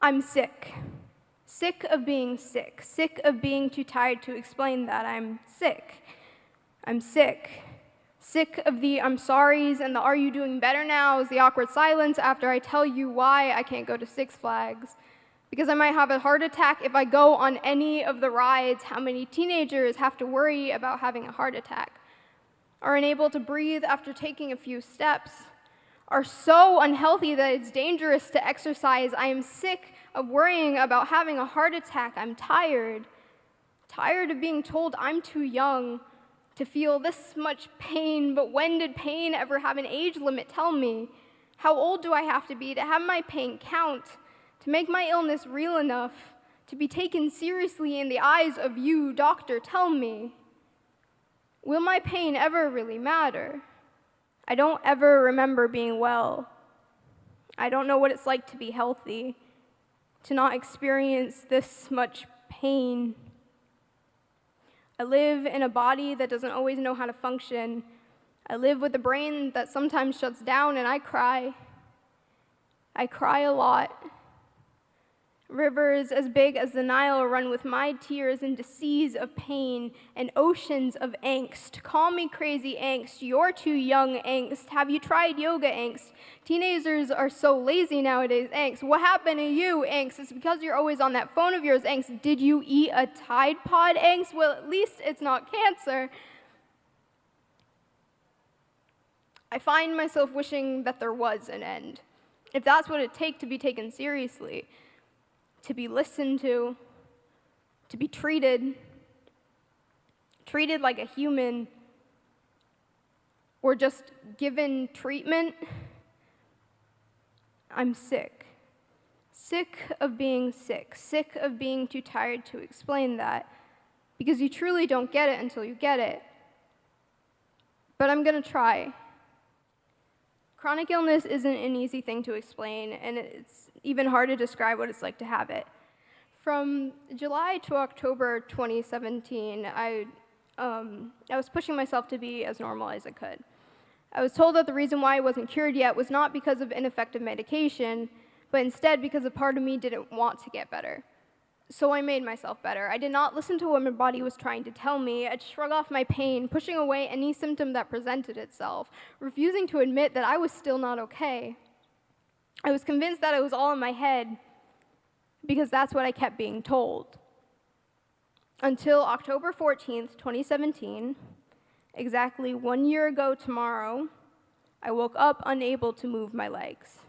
I'm sick. Sick of being sick. Sick of being too tired to explain that I'm sick. I'm sick. Sick of the I'm sorries and the are you doing better nows, the awkward silence after I tell you why I can't go to Six Flags. Because I might have a heart attack if I go on any of the rides. How many teenagers have to worry about having a heart attack? Are unable to breathe after taking a few steps? Are so unhealthy that it's dangerous to exercise. I am sick of worrying about having a heart attack. I'm tired. Tired of being told I'm too young to feel this much pain, but when did pain ever have an age limit? Tell me. How old do I have to be to have my pain count? To make my illness real enough to be taken seriously in the eyes of you, doctor, tell me. Will my pain ever really matter? I don't ever remember being well. I don't know what it's like to be healthy, to not experience this much pain. I live in a body that doesn't always know how to function. I live with a brain that sometimes shuts down, and I cry. I cry a lot. Rivers as big as the Nile run with my tears into seas of pain and oceans of angst. Call me crazy angst, you're too young angst. Have you tried yoga angst? Teenagers are so lazy nowadays angst. What happened to you angst? It's because you're always on that phone of yours angst. Did you eat a Tide Pod angst? Well, at least it's not cancer. I find myself wishing that there was an end. If that's what it takes to be taken seriously. To be listened to be treated like a human, or just given treatment. I'm sick. Sick of being sick. Sick of being too tired to explain that, because you truly don't get it until you get it. But I'm gonna try. Chronic illness isn't an easy thing to explain, and it's even hard to describe what it's like to have it. From July to October 2017, I was pushing myself to be as normal as I could. I was told that the reason why I wasn't cured yet was not because of ineffective medication, but instead because a part of me didn't want to get better. So I made myself better. I did not listen to what my body was trying to tell me. I'd shrug off my pain, pushing away any symptom that presented itself, refusing to admit that I was still not okay. I was convinced that it was all in my head, because that's what I kept being told. Until October 14th, 2017, exactly 1 year ago tomorrow, I woke up unable to move my legs.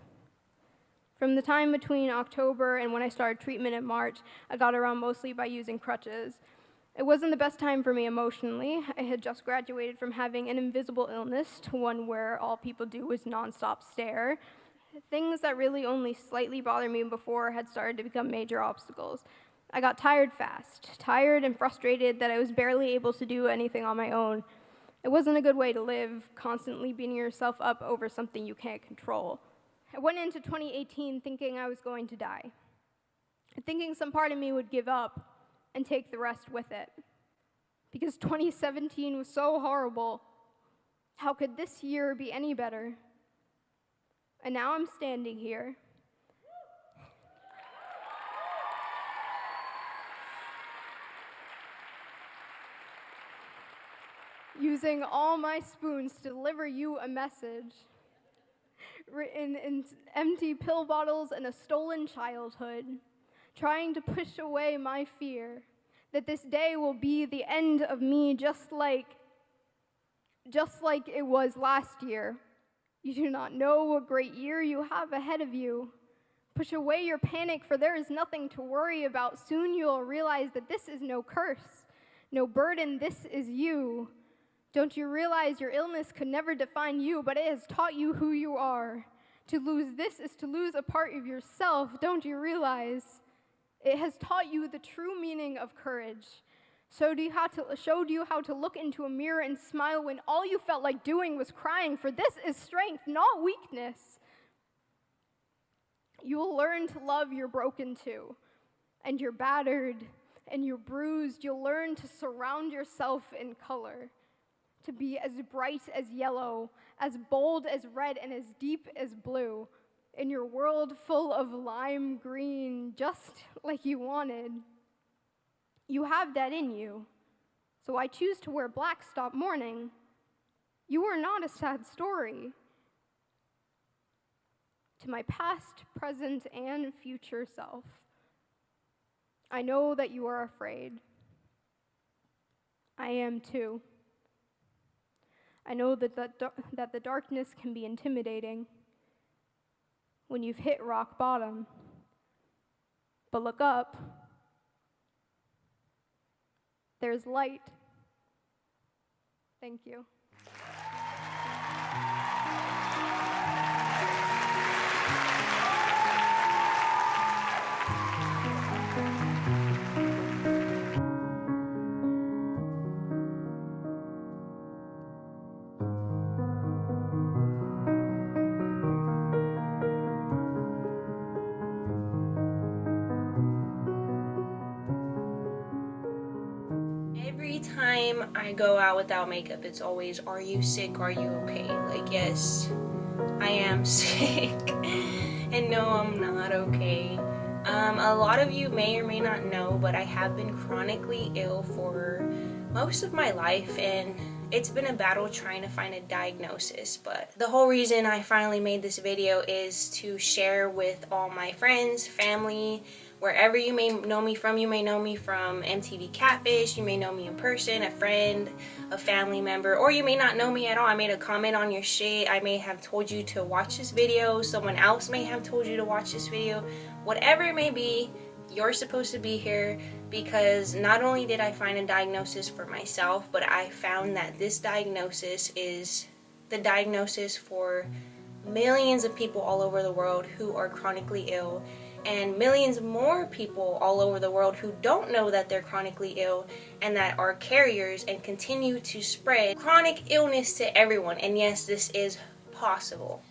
From the time between October and when I started treatment in March, I got around mostly by using crutches. It wasn't the best time for me emotionally. I had just graduated from having an invisible illness to one where all people do is nonstop stare. Things that really only slightly bothered me before had started to become major obstacles. I got tired fast, tired and frustrated that I was barely able to do anything on my own. It wasn't a good way to live, constantly beating yourself up over something you can't control. I went into 2018 thinking I was going to die, thinking some part of me would give up and take the rest with it. Because 2017 was so horrible, how could this year be any better? And now I'm standing here. Using all my spoons to deliver you a message. Written in empty pill bottles and a stolen childhood, trying to push away my fear that this day will be the end of me, just like it was last year. You do not know what great year you have ahead of you. Push away your panic, for there is nothing to worry about. Soon you'll realize that this is no curse, no burden, this is you. Don't you realize your illness could never define you, but it has taught you who you are? To lose this is to lose a part of yourself, don't you realize? It has taught you the true meaning of courage. Showed you how to look into a mirror and smile when all you felt like doing was crying, for this is strength, not weakness. You will learn to love your broken too, and you're battered, and you're bruised. You'll learn to surround yourself in color, to be as bright as yellow, as bold as red, and as deep as blue. in your world full of lime green, just like you wanted. You have that in you. So I choose to wear black, stop mourning. You are not a sad story. To my past, present, and future self, I know that you are afraid. I am too. I know that the darkness can be intimidating when you've hit rock bottom. But look up. There's light. Thank you. Every time I go out without makeup, it's always, are you sick? Are you okay? Like, yes, I am sick. And no, I'm not okay. A lot of you may or may not know, but I have been chronically ill for most of my life, and it's been a battle trying to find a diagnosis. But the whole reason I finally made this video is to share with all my friends, family, wherever you may know me from. You may know me from MTV Catfish, you may know me in person, a friend, a family member, or you may not know me at all. I made a comment on your shit, I may have told you to watch this video, someone else may have told you to watch this video. Whatever it may be, you're supposed to be here because not only did I find a diagnosis for myself, but I found that this diagnosis is the diagnosis for millions of people all over the world who are chronically ill, and millions more people all over the world who don't know that they're chronically ill and that are carriers and continue to spread chronic illness to everyone. And yes, this is possible.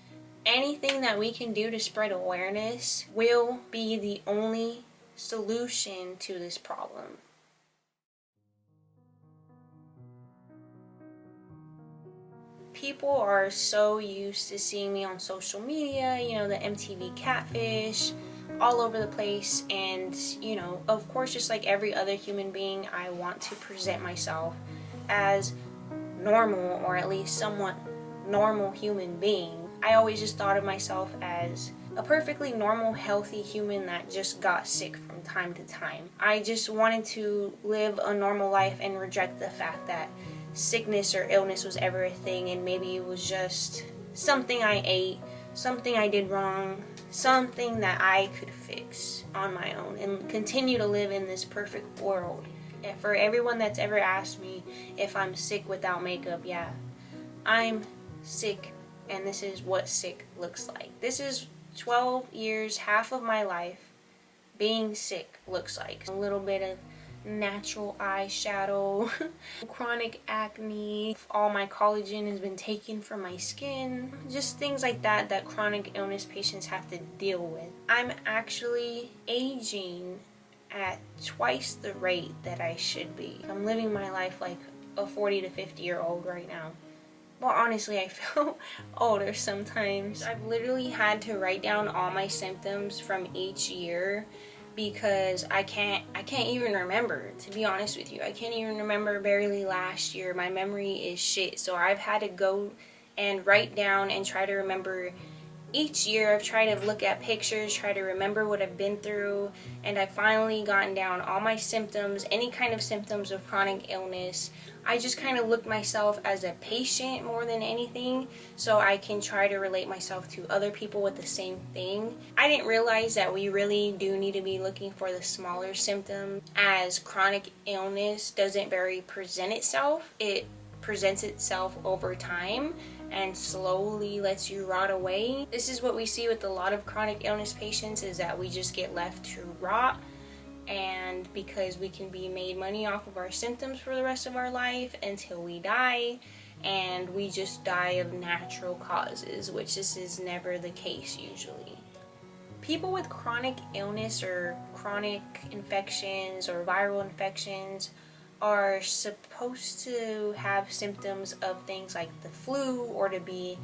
Anything that we can do to spread awareness will be the only solution to this problem. People are so used to seeing me on social media, you know, the MTV Catfish, all over the place, and you know, of course, just like every other human being, I want to present myself as normal, or at least somewhat normal human being. I always just thought of myself as a perfectly normal, healthy human that just got sick from time to time. I just wanted to live a normal life and reject the fact that sickness or illness was ever a thing, and maybe it was just something I ate, something I did wrong, something that I could fix on my own and continue to live in this perfect world. And for everyone that's ever asked me if I'm sick without makeup, yeah, I'm sick, and this is what sick looks like. This is 12 years, half of my life, being sick looks like. A little bit of natural eyeshadow, chronic acne, all my collagen has been taken from my skin, just things like that that chronic illness patients have to deal with. I'm actually aging at twice the rate that I should be. I'm living my life like a 40 to 50 year old right now. Well, honestly, I feel older sometimes. I've literally had to write down all my symptoms from each year because I can't even remember, to be honest with you. I can't even remember barely last year. My memory is shit. So I've had to go and write down and try to remember each year. I've tried to look at pictures, try to remember what I've been through, and I've finally gotten down all my symptoms, any kind of symptoms of chronic illness. I just kind of look myself as a patient more than anything, so I can try to relate myself to other people with the same thing. I didn't realize that we really do need to be looking for the smaller symptoms, as chronic illness doesn't very present itself. It presents itself over time and slowly lets you rot away. This is what we see with a lot of chronic illness patients, is that we just get left to rot, and because we can be made money off of our symptoms for the rest of our life until we die, and we just die of natural causes, which this is never the case usually. People with chronic illness or chronic infections or viral infections are supposed to have symptoms of things like the flu, or to be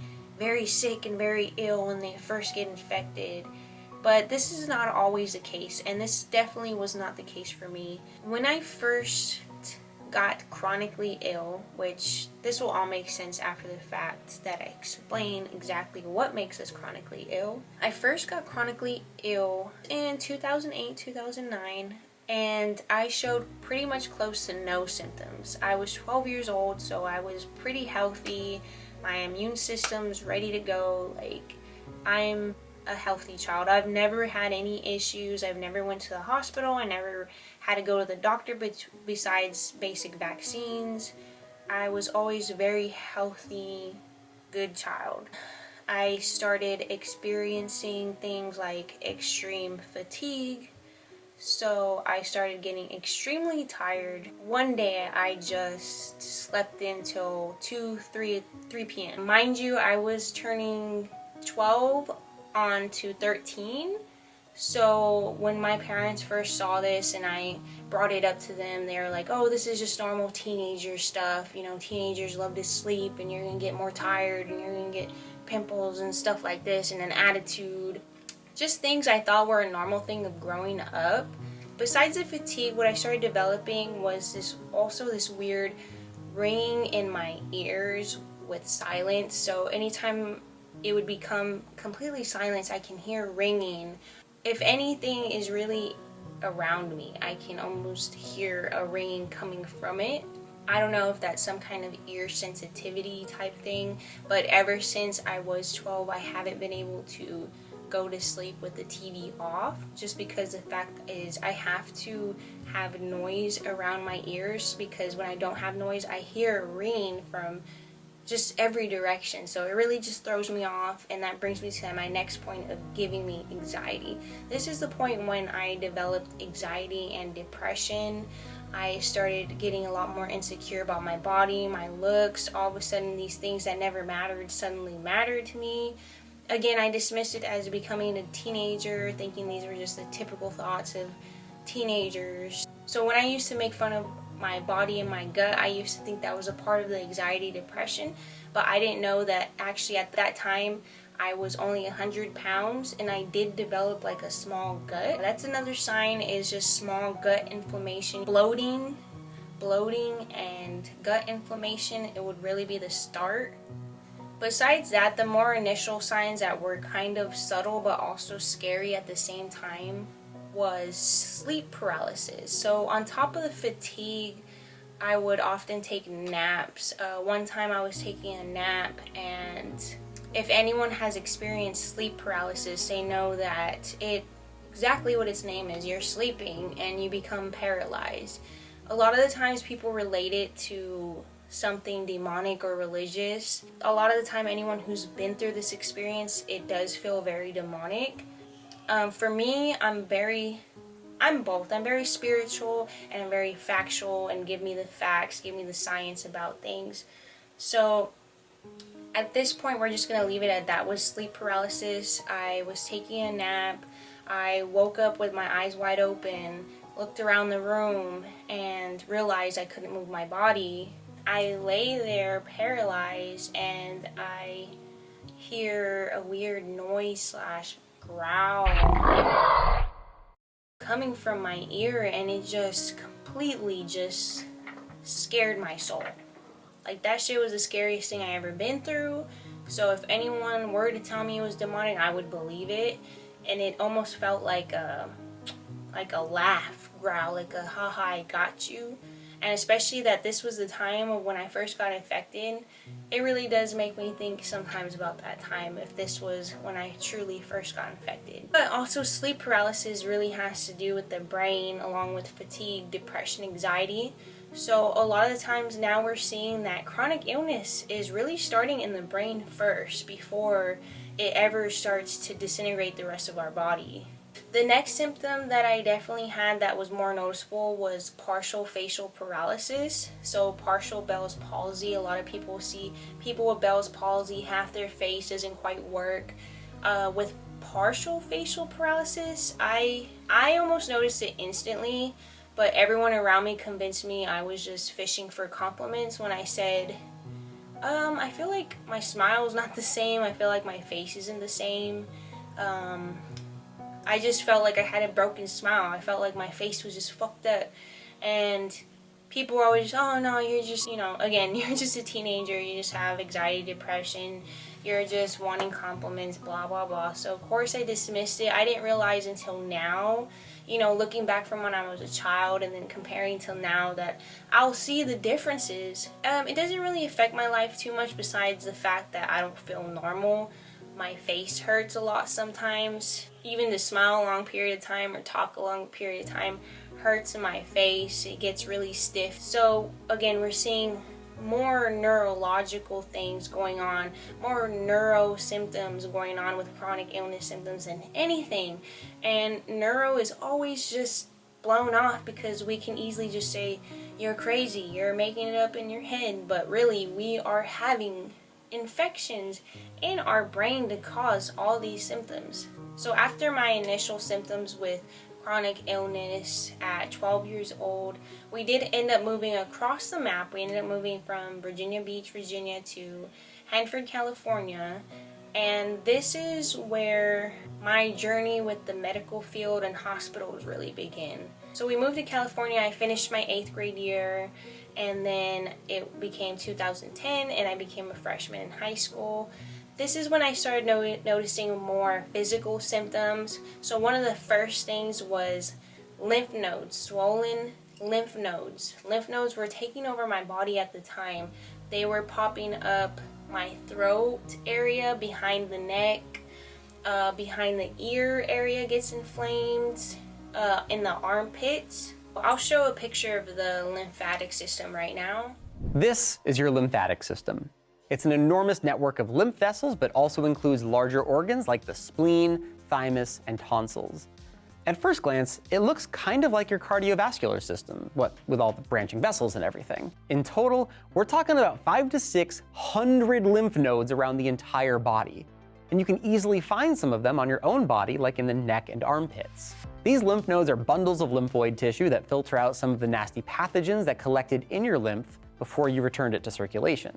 very sick and very ill when they first get infected. But this is not always the case, and this definitely was not the case for me. When I first got chronically ill, which this will all make sense after the fact that I explain exactly what makes us chronically ill. I first got chronically ill in 2008, 2009, and I showed pretty much close to no symptoms. I was 12 years old, so I was pretty healthy. My immune system's ready to go. Like, I'm a healthy child. I've never had any issues. I've never went to the hospital. I never had to go to the doctor besides basic vaccines. I was always a very healthy, good child. I started experiencing things like extreme fatigue. So I started getting extremely tired. One day I just slept until 3 p.m. Mind you, I was turning 12 on to 13. So when my parents first saw this and I brought it up to them, they were like, oh, this is just normal teenager stuff. You know, teenagers love to sleep and you're gonna get more tired and you're gonna get pimples and stuff like this and an attitude. Just things I thought were a normal thing of growing up. Besides the fatigue, what I started developing was this weird ringing in my ears with silence. So anytime it would become completely silent, I can hear ringing. If anything is really around me, I can almost hear a ringing coming from it. I don't know if that's some kind of ear sensitivity type thing, but ever since I was 12, I haven't been able to go to sleep with the TV off, just because the fact is I have to have noise around my ears, because when I don't have noise, I hear ringing from just every direction. So it really just throws me off, and that brings me to my next point of giving me anxiety. This is the point when I developed anxiety and depression. I started getting a lot more insecure about my body, my looks. All of a sudden, these things that never mattered suddenly mattered to me. Again, I dismissed it as becoming a teenager, thinking these were just the typical thoughts of teenagers. So when I used to make fun of my body and my gut, I used to think that was a part of the anxiety depression, but I didn't know that actually at that time I was only 100 pounds and I did develop like a small gut. That's another sign, is just small gut inflammation. Bloating and gut inflammation, it would really be the start. Besides that, the more initial signs that were kind of subtle but also scary at the same time was sleep paralysis. So on top of the fatigue, I would often take naps. One time I was taking a nap, and if anyone has experienced sleep paralysis, they know that exactly what its name is. You're sleeping and you become paralyzed. A lot of the times people relate it to something demonic or religious. A lot of the time, anyone who's been through this experience, it does feel very demonic. For me, I'm both. I'm very spiritual and I'm very factual, and give me the facts, give me the science about things. So at this point, we're just gonna leave it at that. With sleep paralysis, I was taking a nap. I woke up with my eyes wide open, looked around the room, and realized I couldn't move my body. I lay there paralyzed, and I hear a weird noise / growl coming from my ear, and it just completely just scared my soul. Like, that shit was the scariest thing I ever been through. So if anyone were to tell me it was demonic, I would believe it. And it almost felt like a laugh growl, like a haha, I got you. And especially that this was the time of when I first got infected, it really does make me think sometimes about that time, if this was when I truly first got infected. But also, sleep paralysis really has to do with the brain, along with fatigue, depression, anxiety. So a lot of the times now we're seeing that chronic illness is really starting in the brain first, before it ever starts to disintegrate the rest of our body. The next symptom that I definitely had that was more noticeable was partial facial paralysis. So partial Bell's palsy. A lot of people see people with Bell's palsy, half their face doesn't quite work. With partial facial paralysis, I almost noticed it instantly, but everyone around me convinced me I was just fishing for compliments when I said I feel like my smile is not the same. I feel like my face isn't the same. I just felt like I had a broken smile. I felt like my face was just fucked up. And people were always, oh no, you're just, again, you're just a teenager. You just have anxiety, depression. You're just wanting compliments, blah, blah, blah. So, of course, I dismissed it. I didn't realize until now, looking back from when I was a child and then comparing till now, that I'll see the differences. It doesn't really affect my life too much besides the fact that I don't feel normal. My face hurts a lot sometimes. Even to smile a long period of time or talk a long period of time hurts in my face. It gets really stiff. So again, we're seeing more neurological things going on, more neuro symptoms going on with chronic illness symptoms than anything. And neuro is always just blown off because we can easily just say, you're crazy, you're making it up in your head. But really, we are having infections in our brain to cause all these symptoms. So after my initial symptoms with chronic illness at 12 years old, we did end up moving across the map. We ended up moving from Virginia Beach, Virginia to Hanford, California. And this is where my journey with the medical field and hospitals really began. So we moved to California. I finished my 8th grade year, and then it became 2010 and I became a freshman in high school. This is when I started noticing more physical symptoms. So one of the first things was lymph nodes, swollen lymph nodes. Lymph nodes were taking over my body at the time. They were popping up my throat area, behind the neck, behind the ear area gets inflamed, in the armpits. I'll show a picture of the lymphatic system right now. This is your lymphatic system. It's an enormous network of lymph vessels, but also includes larger organs like the spleen, thymus, and tonsils. At first glance, it looks kind of like your cardiovascular system, what with all the branching vessels and everything. In total, we're talking about 500 to 600 lymph nodes around the entire body. And you can easily find some of them on your own body, like in the neck and armpits. These lymph nodes are bundles of lymphoid tissue that filter out some of the nasty pathogens that collected in your lymph before you returned it to circulation.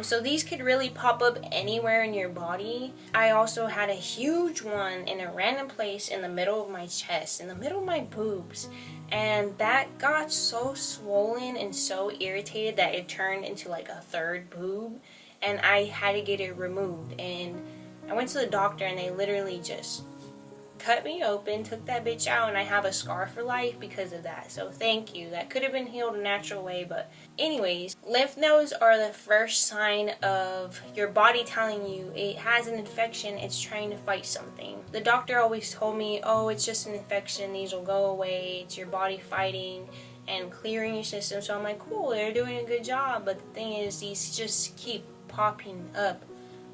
So these could really pop up anywhere in your body. I also had a huge one in a random place in the middle of my chest, in the middle of my boobs. And that got so swollen and so irritated that it turned into like a third boob. And I had to get it removed. And I went to the doctor and they literally just cut me open, took that bitch out, and I have a scar for life because of that. So thank you. That could have been healed a natural way, but anyways, lymph nodes are the first sign of your body telling you it has an infection, it's trying to fight something. The doctor always told me, oh, it's just an infection, these will go away, it's your body fighting and clearing your system. So I'm like, cool, they're doing a good job, but the thing is, these just keep popping up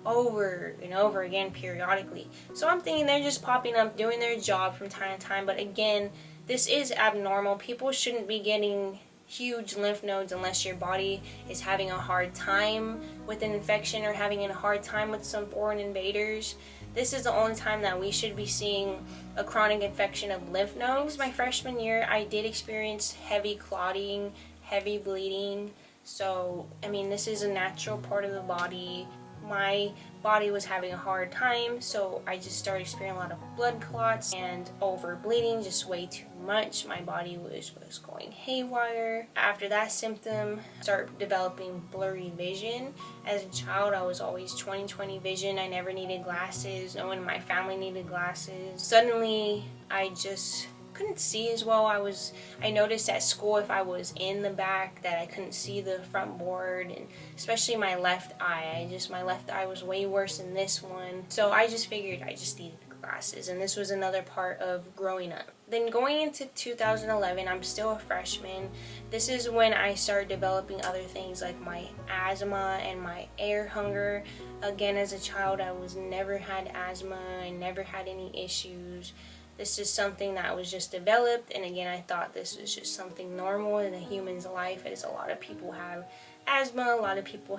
over and over again periodically. So I'm thinking they're just popping up, doing their job from time to time. But again, this is abnormal. People shouldn't be getting huge lymph nodes unless your body is having a hard time with an infection or having a hard time with some foreign invaders. This is the only time that we should be seeing a chronic infection of lymph nodes. My freshman year, I did experience heavy clotting, heavy bleeding. So, I mean, this is a natural part of the body. My body was having a hard time, so I just started experiencing a lot of blood clots and over bleeding, just way too much. My body was going haywire. After that symptom, I started developing blurry vision. As a child, I was always 20/20 vision. I never needed glasses. No one in my family needed glasses. Suddenly, I just couldn't see as well. I noticed at school if I was in the back that I couldn't see the front board, and especially my left eye. My left eye was way worse than this one. So I just figured I just needed glasses, and this was another part of growing up. Then going into 2011, I'm still a freshman. This is when I started developing other things like my asthma and my air hunger. Again, as a child, I never had asthma. I never had any issues. This is something that was just developed, and again, I thought this was just something normal in a human's life, as a lot of people have asthma, a lot of people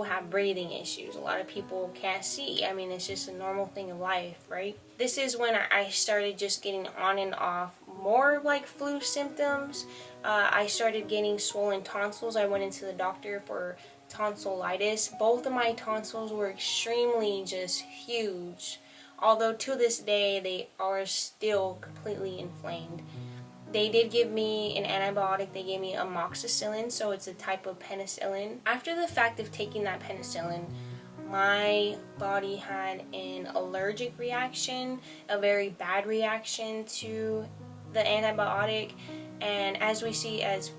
have breathing issues, a lot of people can't see. I mean, it's just a normal thing of life, right? This is when I started just getting on and off more like flu symptoms. I started getting swollen tonsils. I went into the doctor for tonsillitis. Both of my tonsils were extremely just huge, although to this day they are still completely inflamed. They did give me an antibiotic. They gave me amoxicillin, so it's a type of penicillin. After the fact of taking that penicillin, my body had an allergic reaction, a very bad reaction to the antibiotic, and as we see, as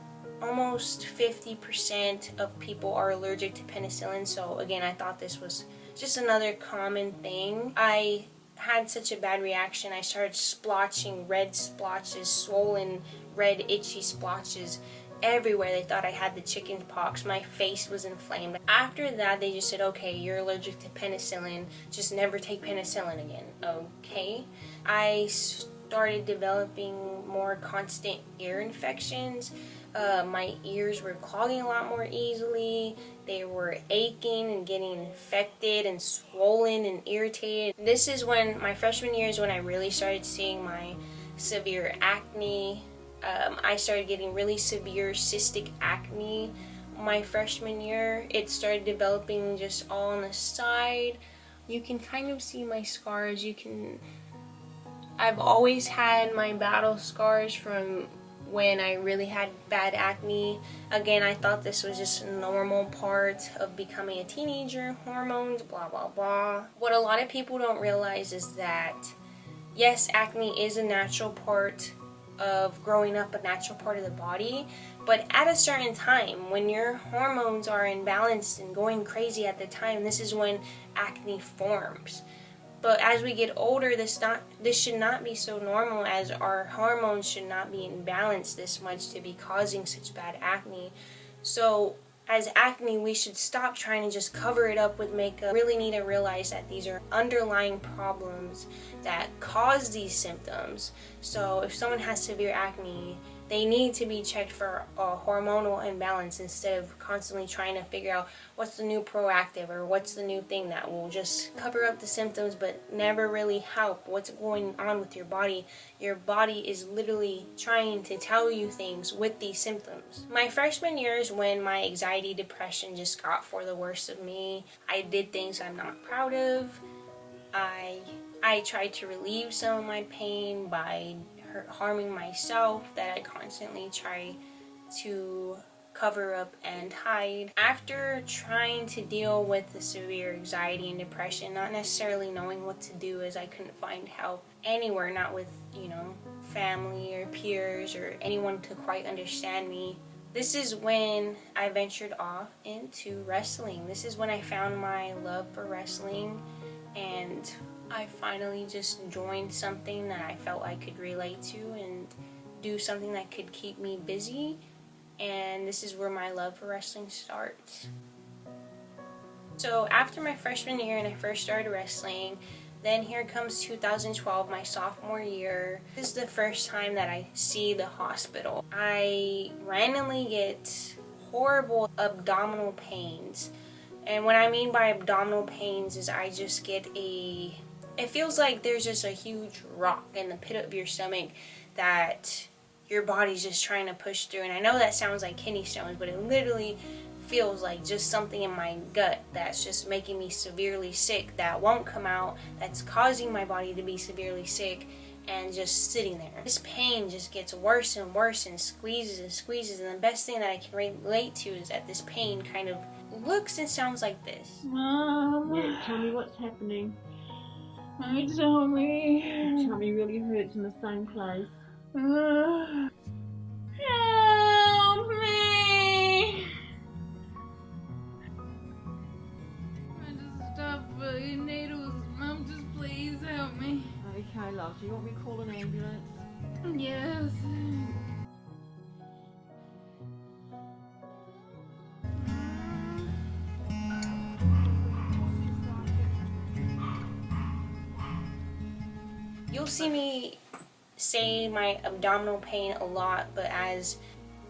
almost 50% of people are allergic to penicillin. So again, I thought this was just another common thing. I had such a bad reaction, I started splotching, red splotches, swollen, red, itchy splotches everywhere. They thought I had the chicken pox. My face was inflamed. After that, they just said, okay, you're allergic to penicillin. Just never take penicillin again. Okay. I started developing more constant ear infections. My ears were clogging a lot more easily. They were aching and getting infected and swollen and irritated. This is when, my freshman year is when I really started seeing my severe acne. I started getting really severe cystic acne my freshman year. It started developing just all on the side. You can kind of see my scars. I've always had my battle scars from when I really had bad acne. Again, I thought this was just a normal part of becoming a teenager, hormones, blah, blah, blah. What a lot of people don't realize is that, yes, acne is a natural part of growing up, a natural part of the body, but at a certain time, when your hormones are imbalanced and going crazy at the time, this is when acne forms. But as we get older, this should not be so normal, as our hormones should not be imbalanced this much to be causing such bad acne. So as acne, we should stop trying to just cover it up with makeup. We really need to realize that these are underlying problems that cause these symptoms. So if someone has severe acne, they need to be checked for a hormonal imbalance instead of constantly trying to figure out what's the new proactive or what's the new thing that will just cover up the symptoms but never really help what's going on with your body. Your body is literally trying to tell you things with these symptoms. My freshman year is when my anxiety, depression just got for the worst of me. I did things I'm not proud of. I tried to relieve some of my pain by harming myself that I constantly try to cover up and hide. After trying to deal with the severe anxiety and depression, not necessarily knowing what to do as I couldn't find help anywhere, not with, family or peers or anyone to quite understand me, this is when I ventured off into wrestling. This is when I found my love for wrestling, and I finally just joined something that I felt I could relate to and do something that could keep me busy, and this is where my love for wrestling starts. So after my freshman year and I first started wrestling, then here comes 2012, my sophomore year. This is the first time that I see the hospital. I randomly get horrible abdominal pains, and what I mean by abdominal pains is I just get it feels like there's just a huge rock in the pit of your stomach that your body's just trying to push through. And I know that sounds like kidney stones, but it literally feels like just something in my gut that's just making me severely sick, that won't come out, that's causing my body to be severely sick and just sitting there. This pain just gets worse and worse and squeezes and squeezes, and the best thing that I can relate to is that this pain kind of looks and sounds like this. Mom, yeah, tell me what's happening. Tell me. Your tummy really hurts in the same place. Help me! I just stopped fucking needles. Mom, just please help me. Okay, love, do you want me to call an ambulance? Yes. You'll see me say my abdominal pain a lot, but as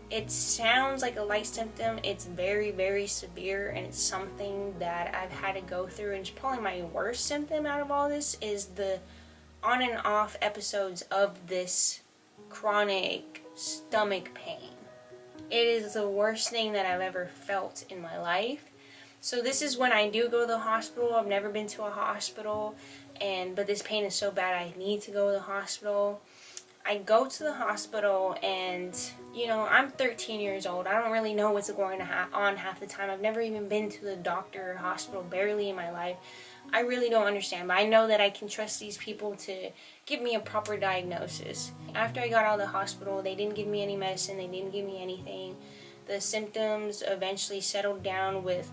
it sounds like a light symptom, it's very, very severe, and it's something that I've had to go through. And it's probably my worst symptom out of all this is the on and off episodes of this chronic stomach pain. It is the worst thing that I've ever felt in my life. So this is when I do go to the hospital. I've never been to a hospital, but this pain is so bad I need to go to the hospital. I go to the hospital and, you know, I'm 13 years old. I don't really know what's going on half the time. I've never even been to the doctor or hospital, barely in my life. I really don't understand, but I know that I can trust these people to give me a proper diagnosis. After I got out of the hospital, they didn't give me any medicine. They didn't give me anything. The symptoms eventually settled down with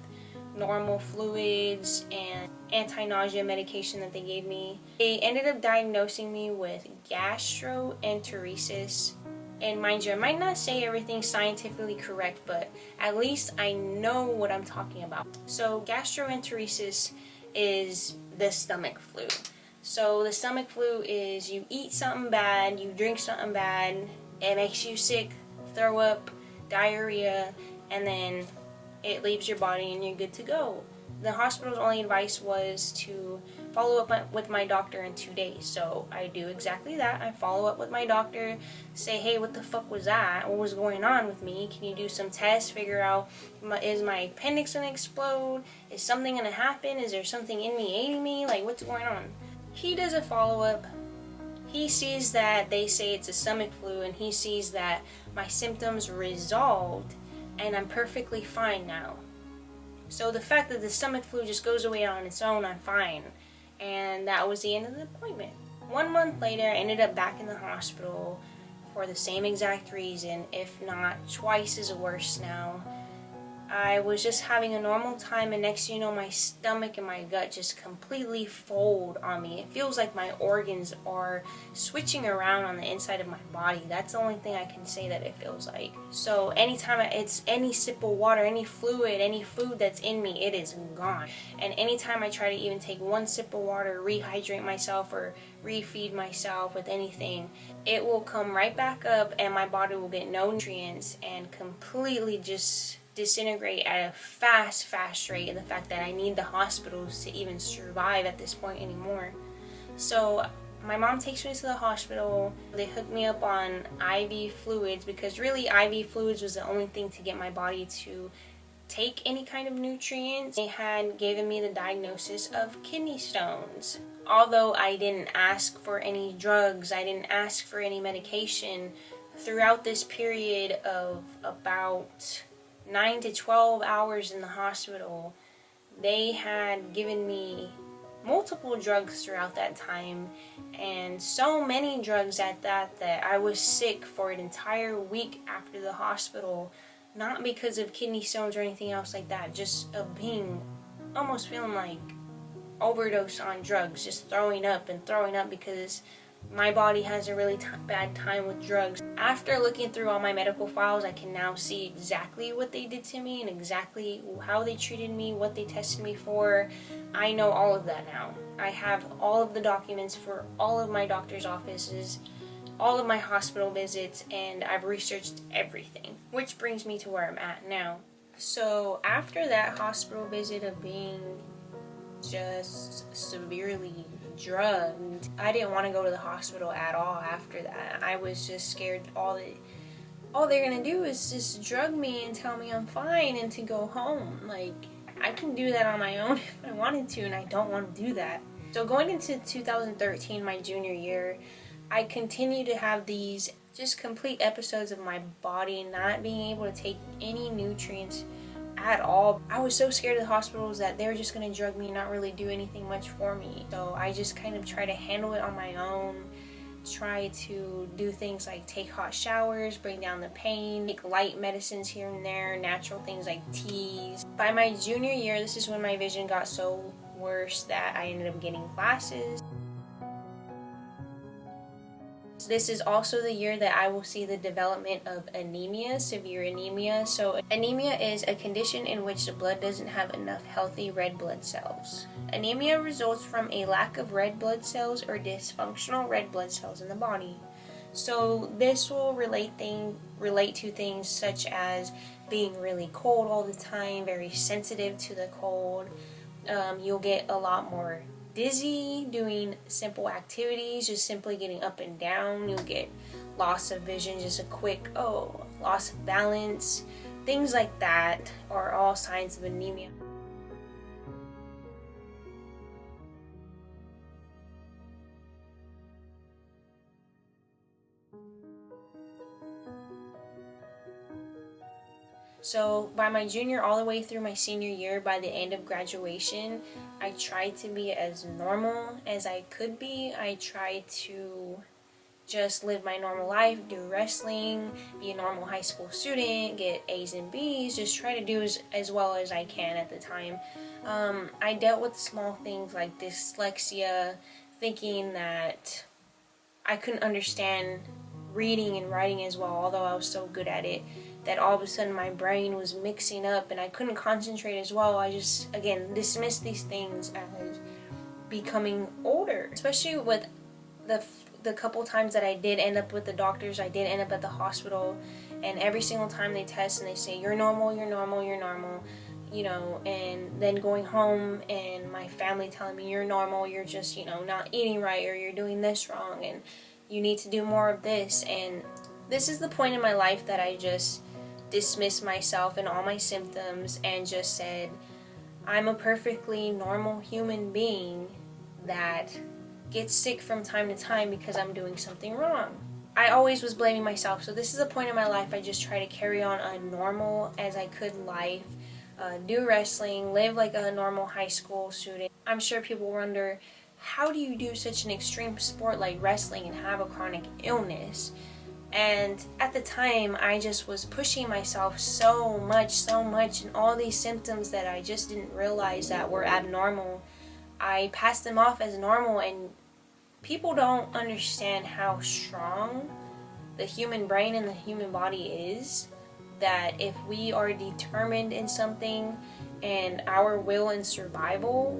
normal fluids and anti-nausea medication that they gave me. They ended up diagnosing me with gastroenteritis. And mind you, I might not say everything scientifically correct, but at least I know what I'm talking about. So gastroenteritis is the stomach flu. So the stomach flu is you eat something bad, you drink something bad, it makes you sick, throw up, diarrhea, and then it leaves your body and you're good to go. The hospital's only advice was to follow up with my doctor in 2 days. So I do exactly that. I follow up with my doctor, say, hey, what the fuck was that? What was going on with me? Can you do some tests, figure out, is my appendix gonna explode? Is something gonna happen? Is there something in me aiding me? Like, what's going on? He does a follow-up. He sees that they say it's a stomach flu, and he sees that my symptoms resolved and I'm perfectly fine now. So the fact that the stomach flu just goes away on its own, I'm fine. And that was the end of the appointment. 1 month later, I ended up back in the hospital for the same exact reason, if not twice as worse now. I was just having a normal time, and next thing you know, my stomach and my gut just completely fold on me. It feels like my organs are switching around on the inside of my body. That's the only thing I can say that it feels like. So anytime it's any sip of water, any fluid, any food that's in me, it is gone. And anytime I try to even take 1 sip of water, rehydrate myself or refeed myself with anything, it will come right back up and my body will get no nutrients and completely just disintegrate at a fast rate, and the fact that I need the hospitals to even survive at this point anymore. So my mom takes me to the hospital. They hooked me up on IV fluids, because really IV fluids was the only thing to get my body to take any kind of nutrients. They had given me the diagnosis of kidney stones. Although I didn't ask for any drugs, I didn't ask for any medication, throughout this period of about 9 to 12 hours in the hospital, they had given me multiple drugs throughout that time, and so many drugs at that I was sick for an entire week after the hospital, not because of kidney stones or anything else like that, just of being, almost feeling like overdose on drugs, just throwing up because my body has a really bad time with drugs. After looking through all my medical files, I can now see exactly what they did to me and exactly how they treated me, what they tested me for. I know all of that now. I have all of the documents for all of my doctor's offices, all of my hospital visits, and I've researched everything. Which brings me to where I'm at now. So after that hospital visit of being just severely drugged, I didn't want to go to the hospital at all after that. I was just scared all they're gonna do is just drug me and tell me I'm fine and to go home. Like, I can do that on my own if I wanted to, and I don't want to do that. So going into 2013, my junior year, I continued to have these just complete episodes of my body not being able to take any nutrients at all. I was so scared of the hospitals that they were just going to drug me and not really do anything much for me. So I just kind of try to handle it on my own, try to do things like take hot showers, bring down the pain, take light medicines here and there, natural things like teas. By my junior year, this is when my vision got so worse that I ended up getting glasses. This is also the year that I will see the development of anemia, severe anemia. So anemia is a condition in which the blood doesn't have enough healthy red blood cells. Anemia results from a lack of red blood cells or dysfunctional red blood cells in the body. So this will relate to things such as being really cold all the time, very sensitive to the cold. You'll get a lot more dizzy doing simple activities, just simply getting up and down. You'll get loss of vision, just a quick, oh, loss of balance, things like that are all signs of anemia. So by my junior all the way through my senior year, by the end of graduation, I tried to be as normal as I could be. I tried to just live my normal life, do wrestling, be a normal high school student, get A's and B's, just try to do as well as I can at the time. I dealt with small things like dyslexia, thinking that I couldn't understand reading and writing as well, although I was so good at it, that all of a sudden my brain was mixing up and I couldn't concentrate as well. I just, again, dismissed these things as becoming older, especially with the couple times that I did end up with the doctors. I did end up at the hospital, and every single time they test and they say, you're normal, you're normal, you're normal, you know, and then going home and my family telling me you're normal, you're just, you know, not eating right, or you're doing this wrong and you need to do more of this. And this is the point in my life that I just dismissed myself and all my symptoms and just said, I'm a perfectly normal human being that gets sick from time to time because I'm doing something wrong. I always was blaming myself, so this is a point in my life I just try to carry on a normal as I could life, do wrestling, live like a normal high school student. I'm sure people wonder, how do you do such an extreme sport like wrestling and have a chronic illness? And at the time, I just was pushing myself so much, and all these symptoms that I just didn't realize that were abnormal, I passed them off as normal, and people don't understand how strong the human brain and the human body is, that if we are determined in something and our will and survival,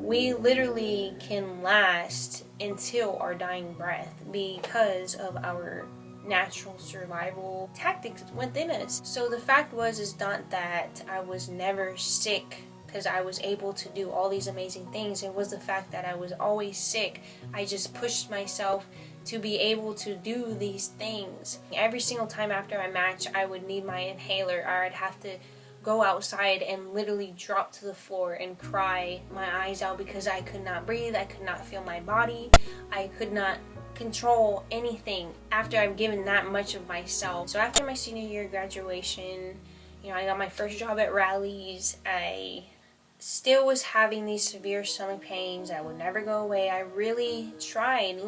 we literally can last until our dying breath because of our natural survival tactics within us. So the fact is not that I was never sick because I was able to do all these amazing things. It was the fact that I was always sick. I just pushed myself to be able to do these things. Every single time after my match, I would need my inhaler, or I'd have to go outside and literally drop to the floor and cry my eyes out because I could not breathe, I could not feel my body, I could not control anything after I've given that much of myself. So after my senior year graduation, you know, I got my first job at Rally's. I still was having these severe stomach pains that would never go away. I really tried,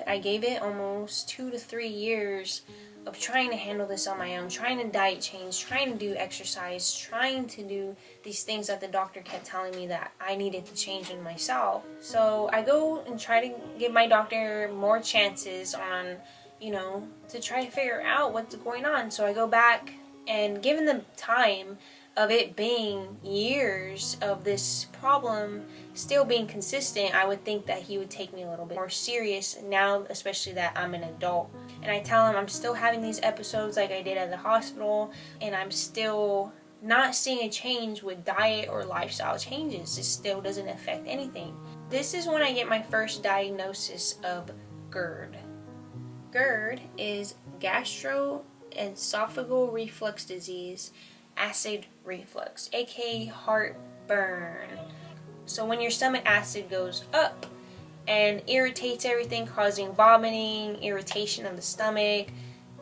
I gave it almost 2 to 3 years of trying to handle this on my own, trying to diet change, trying to do exercise, trying to do these things that the doctor kept telling me that I needed to change in myself. So I go and try to give my doctor more chances on, you know, to try to figure out what's going on. So I go back, and given the time of it being years of this problem still being consistent, I would think that he would take me a little bit more serious now, especially that I'm an adult. And I tell him I'm still having these episodes like I did at the hospital, and I'm still not seeing a change with diet or lifestyle changes. It still doesn't affect anything. This is when I get my first diagnosis of GERD. GERD is gastroesophageal reflux disease, acid reflux, aka heartburn. So when your stomach acid goes up and irritates everything, causing vomiting, irritation of the stomach,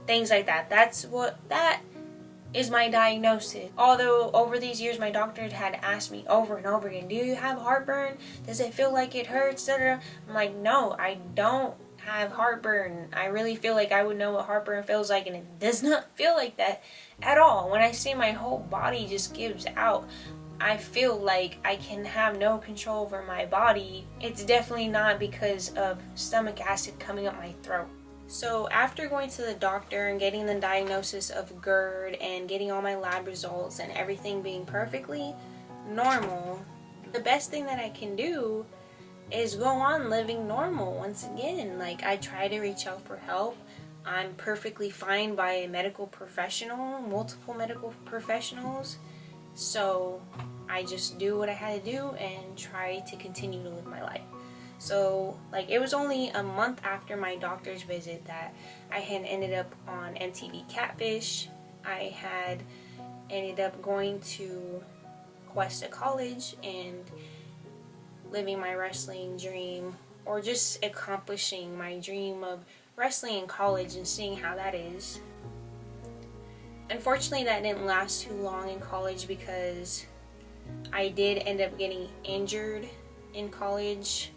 things like that. That is my diagnosis. Although over these years my doctor had asked me over and over again, do you have heartburn? Does it feel like it hurts? I'm like, no, I don't have heartburn. I really feel like I would know what heartburn feels like, and it does not feel like that at all. When I say my whole body just gives out, I feel like I can have no control over my body. It's definitely not because of stomach acid coming up my throat. So after going to the doctor and getting the diagnosis of GERD and getting all my lab results and everything being perfectly normal, the best thing that I can do is go on living normal once again. Like, I try to reach out for help. I'm perfectly fine by a medical professional, multiple medical professionals. So I just do what I had to do and try to continue to live my life. So like it was only a month after my doctor's visit that I had ended up on MTV Catfish. I had ended up going to Cuesta College and living my wrestling dream, or just accomplishing my dream of wrestling in college and seeing how that is. Unfortunately, that didn't last too long in college because I did end up getting injured in college.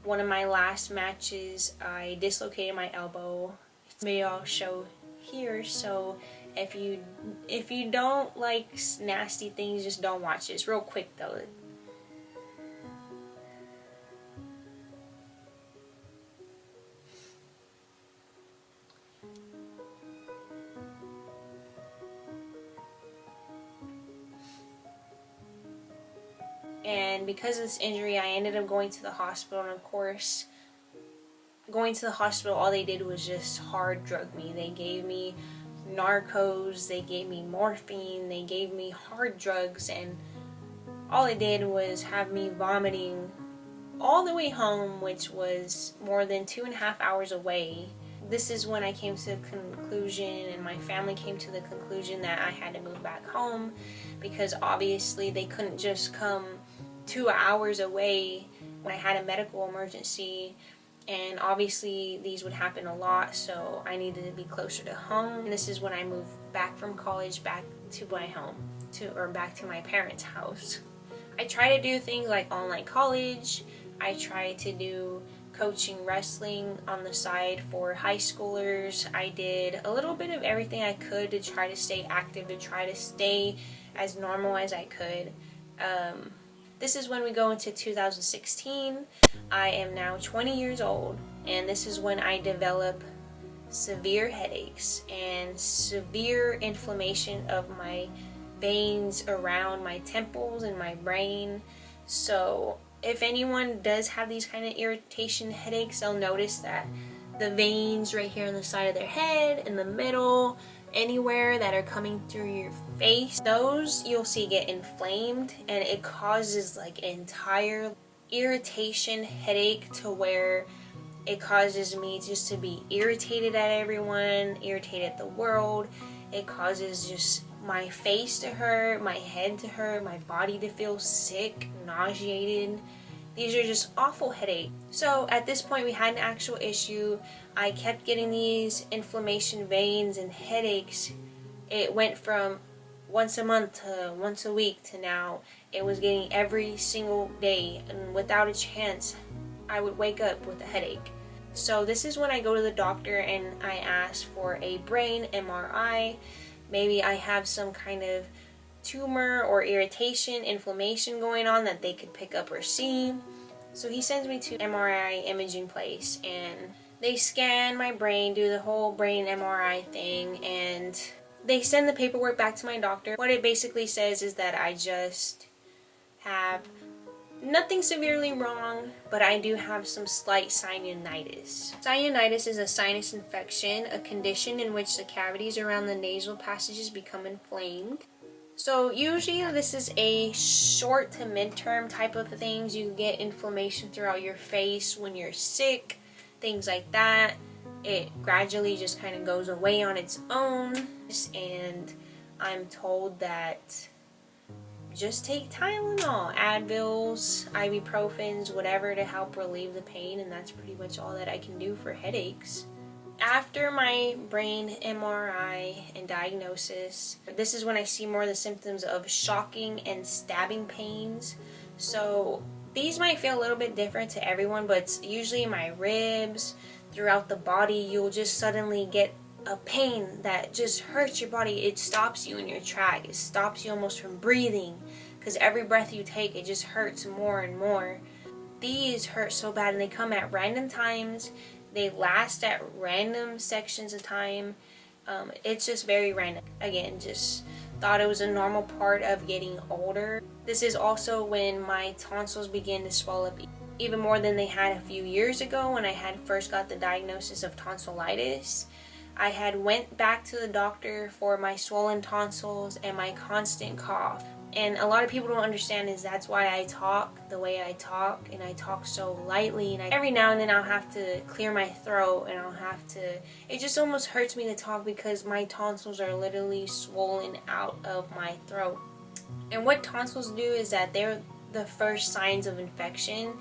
One of my last matches, I dislocated my elbow. Maybe I'll show here. So if you don't like nasty things, just don't watch this. Real quick though. And because of this injury, I ended up going to the hospital, and of course, going to the hospital, all they did was just hard drug me. They gave me narcos, they gave me morphine, they gave me hard drugs, and all it did was have me vomiting all the way home, which was more than 2.5 hours away. This is when I came to the conclusion, and my family came to the conclusion, that I had to move back home, because obviously they couldn't just come 2 hours away when I had a medical emergency, and obviously these would happen a lot, so I needed to be closer to home. And this is when I moved back from college back to my home, back to my parents' house. I try to do things like online college. I try to do coaching wrestling on the side for high schoolers. I did a little bit of everything I could to try to stay active, to try to stay as normal as I could. This is when we go into 2016. I am now 20 years old, and this is when I develop severe headaches and severe inflammation of my veins around my temples and my brain. So if anyone does have these kind of irritation headaches, they'll notice that the veins right here on the side of their head, in the middle, anywhere that are coming through your face, those you'll see get inflamed, and it causes like entire irritation headache, to where it causes me just to be irritated at everyone, irritated at the world. It causes just my face to hurt, my head to hurt, my body to feel sick, nauseated. These are just awful headaches. So at this point we had an actual issue. I kept getting these inflammation veins and headaches. It went from once a month to once a week to now it was getting every single day, and without a chance I would wake up with a headache. So this is when I go to the doctor and I ask for a brain MRI. Maybe I have some kind of tumor or irritation, inflammation going on that they could pick up or see. So he sends me to MRI imaging place, and they scan my brain, do the whole brain MRI thing, and they send the paperwork back to my doctor. What it basically says is that I just have nothing severely wrong, but I do have some slight sinusitis. Sinusitis is a sinus infection, a condition in which the cavities around the nasal passages become inflamed. So usually this is a short to midterm type of things. You get inflammation throughout your face when you're sick, things like that. It gradually just kind of goes away on its own, and I'm told that just take Tylenol, Advils, ibuprofens, whatever to help relieve the pain, and that's pretty much all that I can do for headaches. After my brain MRI and diagnosis, this is when I see more of the symptoms of shocking and stabbing pains. So these might feel a little bit different to everyone, but it's usually in my ribs, throughout the body. You'll just suddenly get a pain that just hurts your body. It stops you in your track. It stops you almost from breathing, because every breath you take, it just hurts more and more. These hurt so bad, and they come at random times. They last at random sections of time. It's just very random. Again, just thought it was a normal part of getting older. This is also when my tonsils begin to swell up even more than they had a few years ago when I had first got the diagnosis of tonsillitis. I had went back to the doctor for my swollen tonsils and my constant cough. And a lot of people don't understand is that's why I talk the way I talk, and I talk so lightly, and every now and then I'll have to clear my throat, and I'll have to, it just almost hurts me to talk because my tonsils are literally swollen out of my throat. And what tonsils do is that they're the first signs of infection.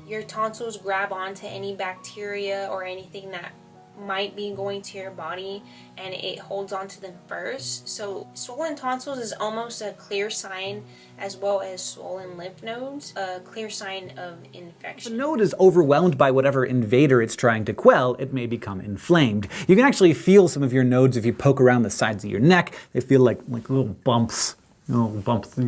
Your tonsils grab onto any bacteria or anything that might be going to your body, and it holds on to them first. So swollen tonsils is almost a clear sign, as well as swollen lymph nodes, a clear sign of infection. If a node is overwhelmed by whatever invader it's trying to quell, it may become inflamed. You can actually feel some of your nodes if you poke around the sides of your neck. They feel like little bumps. Little bumps.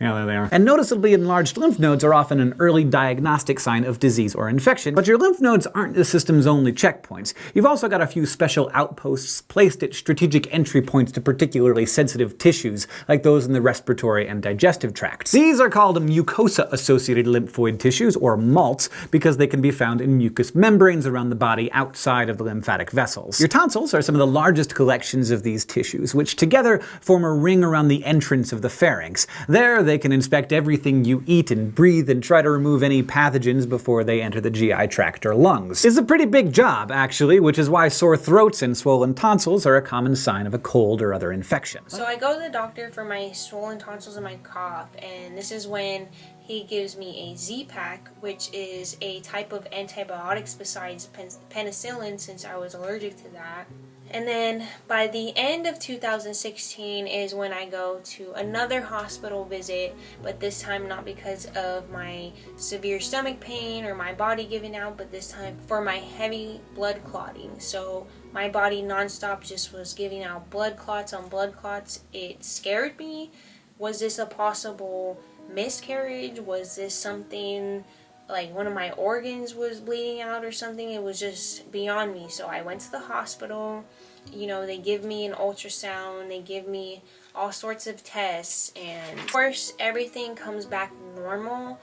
Yeah, there they are. And noticeably enlarged lymph nodes are often an early diagnostic sign of disease or infection. But your lymph nodes aren't the system's only checkpoints. You've also got a few special outposts placed at strategic entry points to particularly sensitive tissues, like those in the respiratory and digestive tracts. These are called mucosa-associated lymphoid tissues, or MALTs, because they can be found in mucous membranes around the body outside of the lymphatic vessels. Your tonsils are some of the largest collections of these tissues, which together form a ring around the entrance of the pharynx. There, they can inspect everything you eat and breathe and try to remove any pathogens before they enter the GI tract or lungs. It's a pretty big job, actually, which is why sore throats and swollen tonsils are a common sign of a cold or other infection. So I go to the doctor for my swollen tonsils and my cough, and this is when he gives me a Z-Pack, which is a type of antibiotics besides penicillin, since I was allergic to that. And then by the end of 2016 is when I go to another hospital visit, but this time not because of my severe stomach pain or my body giving out, but this time for my heavy blood clotting. So my body nonstop just was giving out blood clots on blood clots. It scared me. Was this a possible miscarriage? Was this something like one of my organs was bleeding out or something? It was just beyond me. So I went to the hospital. You know, they give me an ultrasound, they give me all sorts of tests, and of course everything comes back normal.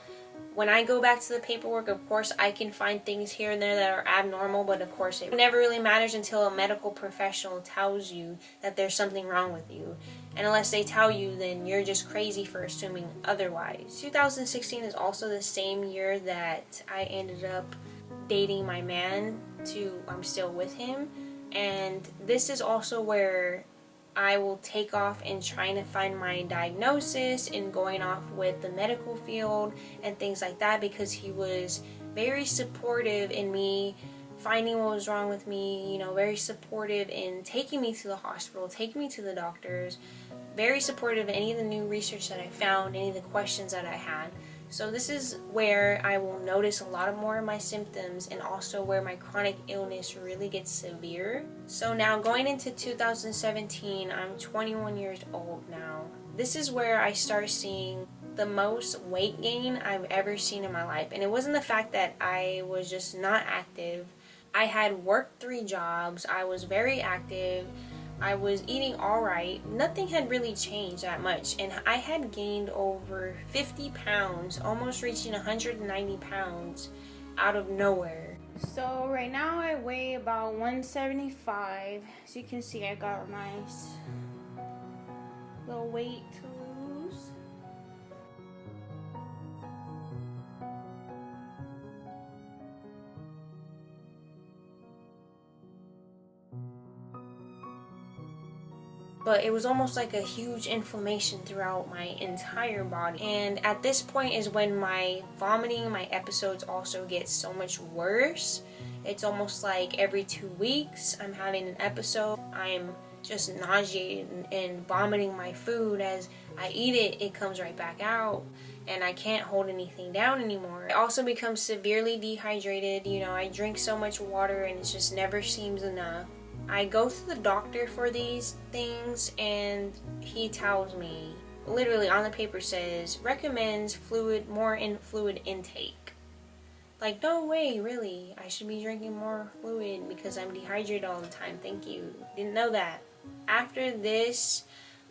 When I go back to the paperwork, of course I can find things here and there that are abnormal, but of course it never really matters until a medical professional tells you that there's something wrong with you. And unless they tell you, then you're just crazy for assuming otherwise. 2016 is also the same year that I ended up dating my man to I'm still with him. And this is also where I will take off in trying to find my diagnosis and going off with the medical field and things like that, because he was very supportive in me finding what was wrong with me, you know, very supportive in taking me to the hospital, taking me to the doctors, very supportive in any of the new research that I found, any of the questions that I had. So this is where I will notice a lot more of my symptoms, and also where my chronic illness really gets severe. So now going into 2017, I'm 21 years old now. This is where I start seeing the most weight gain I've ever seen in my life. And it wasn't the fact that I was just not active. I had worked 3 jobs, I was very active, I was eating alright, nothing had really changed that much, and I had gained over 50 pounds, almost reaching 190 pounds out of nowhere. So right now I weigh about 175. As you can see, I got a nice little weight to lose. But it was almost like a huge inflammation throughout my entire body. And at this point is when my vomiting, my episodes also get so much worse. It's almost like every 2 weeks I'm having an episode. I'm just nauseated and vomiting my food. As I eat it, it comes right back out, and I can't hold anything down anymore. I also become severely dehydrated. You know, I drink so much water and it just never seems enough. I go to the doctor for these things, and he tells me, literally on the paper says, recommends more fluid intake. Like, no way, really. I should be drinking more fluid because I'm dehydrated all the time. Thank you. Didn't know that. After this,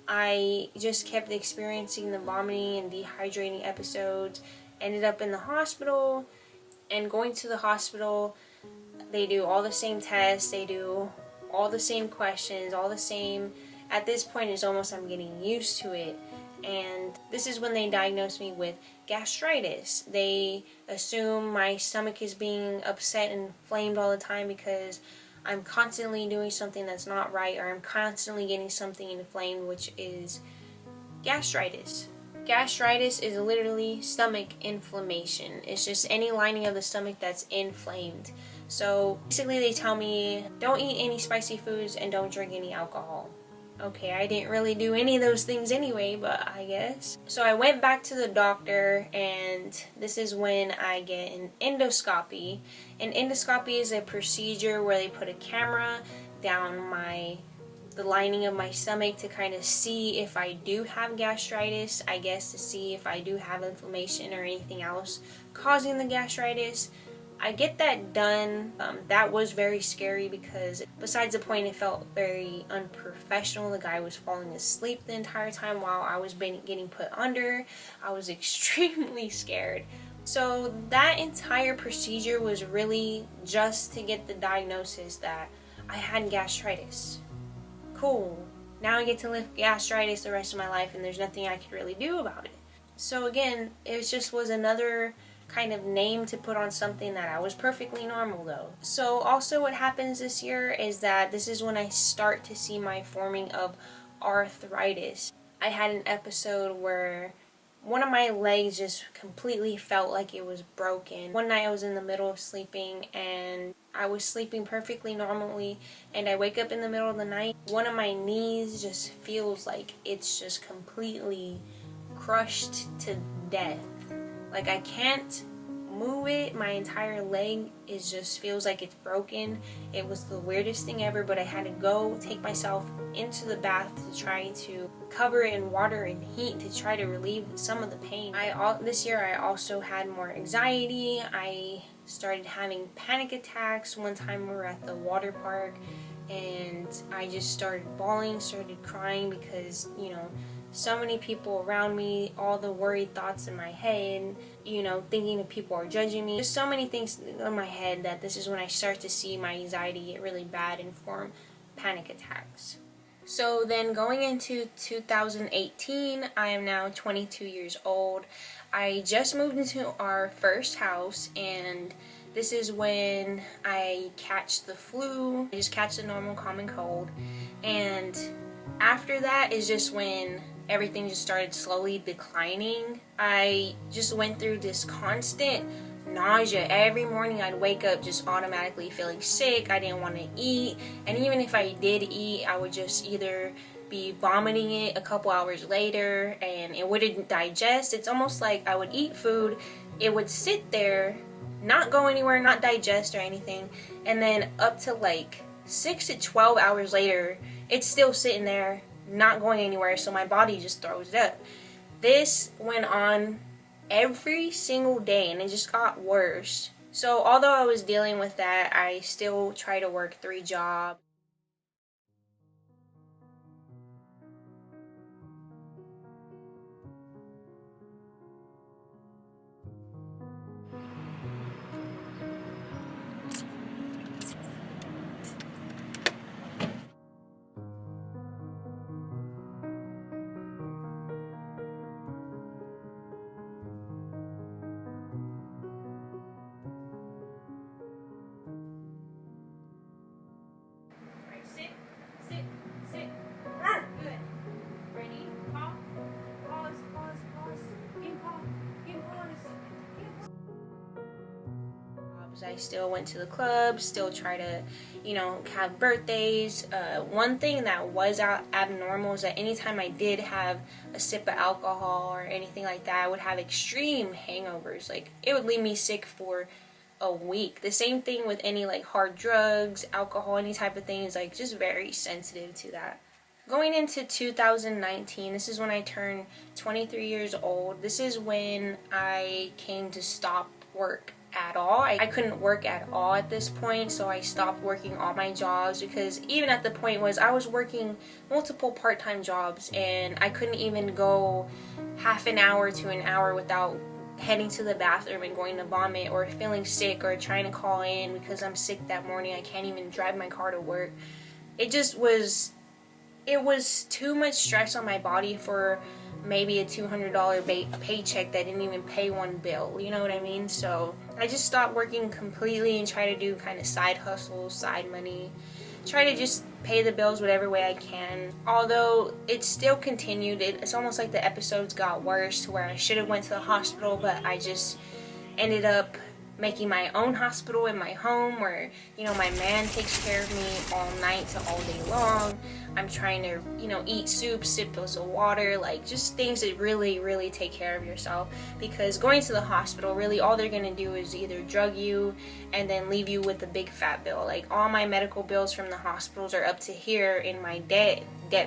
I just kept experiencing the vomiting and dehydrating episodes. Ended up in the hospital, and going to the hospital, they do all the same tests, they do all the same questions, all the same. At this point, it's almost I'm getting used to it. and this is when they diagnosed me with gastritis. They assume my stomach is being upset and inflamed all the time because I'm constantly doing something that's not right, or I'm constantly getting something inflamed, which is gastritis. Gastritis is literally stomach inflammation. It's just any lining of the stomach that's inflamed. So basically they tell me don't eat any spicy foods and don't drink any alcohol. Okay, I didn't really do any of those things anyway, but I guess. So I went back to the doctor, and this is when I get an endoscopy. An endoscopy is a procedure where they put a camera down the lining of my stomach to kind of see if I do have gastritis, I guess to see if I do have inflammation or anything else causing the gastritis. I get that done. That was very scary because besides the point, it felt very unprofessional. The guy was falling asleep the entire time while I was getting put under. I was extremely scared. So that entire procedure was really just to get the diagnosis that I had gastritis. Cool. Now I get to live with gastritis the rest of my life, and there's nothing I could really do about it. So again, it just was another kind of name to put on something that I was perfectly normal though. So also what happens this year is that this is when I start to see my forming of arthritis. I had an episode where one of my legs just completely felt like it was broken. One night I was in the middle of sleeping, and I was sleeping perfectly normally, and I wake up in the middle of the night. One of my knees just feels like it's just completely crushed to death. Like I can't move it. My entire leg just feels like it's broken. It was the weirdest thing ever, but I had to go take myself into the bath to try to cover it in water and heat to try to relieve some of the pain. This year I also had more anxiety. I started having panic attacks. One time we were at the water park and I just started bawling, started crying because, so many people around me, all the worried thoughts in my head, thinking that people are judging me. There's so many things in my head that this is when I start to see my anxiety get really bad and form panic attacks. So then going into 2018, I am now 22 years old. I just moved into our first house, and this is when I catch the flu. I just catch the normal common cold, and after that is just when everything just started slowly declining. I just went through this constant nausea. Every morning I'd wake up just automatically feeling sick. I didn't want to eat, and even if I did eat, I would just either be vomiting it a couple hours later and it wouldn't digest. It's almost like I would eat food, it would sit there, not go anywhere, not digest or anything, and then up to like 6 to 12 hours later, it's still sitting there, not going anywhere, so my body just throws it up. This went on every single day, and it just got worse. So although I was dealing with that, I still try to work 3 jobs. Sit. Good. Ready? Pause. I still went to the club, still try to, have birthdays. One thing that was abnormal is that anytime I did have a sip of alcohol or anything like that, I would have extreme hangovers. Like, it would leave me sick for a week. The same thing with any hard drugs, alcohol, any type of things, just very sensitive to that. Going into 2019, this is when I turned 23 years old. This is when I came to stop work at all. I couldn't work at all at this point, so I stopped working all my jobs, because even at the point was I was working multiple part-time jobs and I couldn't even go half an hour to an hour without heading to the bathroom and going to vomit or feeling sick or trying to call in because I'm sick that morning. I can't even drive my car to work. It was too much stress on my body for maybe a $200 paycheck that didn't even pay one bill, you know what I mean? So I just stopped working completely and try to do kind of side hustles, side money, try to just pay the bills whatever way I can. Although it still continued, it's almost like the episodes got worse to where I should have went to the hospital, but I just ended up making my own hospital in my home where, you know, my man takes care of me all night to all day long. I'm trying to, you know, eat soup, sip those of water, like just things that really take care of yourself, because going to the hospital, really all they're gonna do is either drug you and then leave you with a big fat bill. Like all my medical bills from the hospitals are up to here in my debt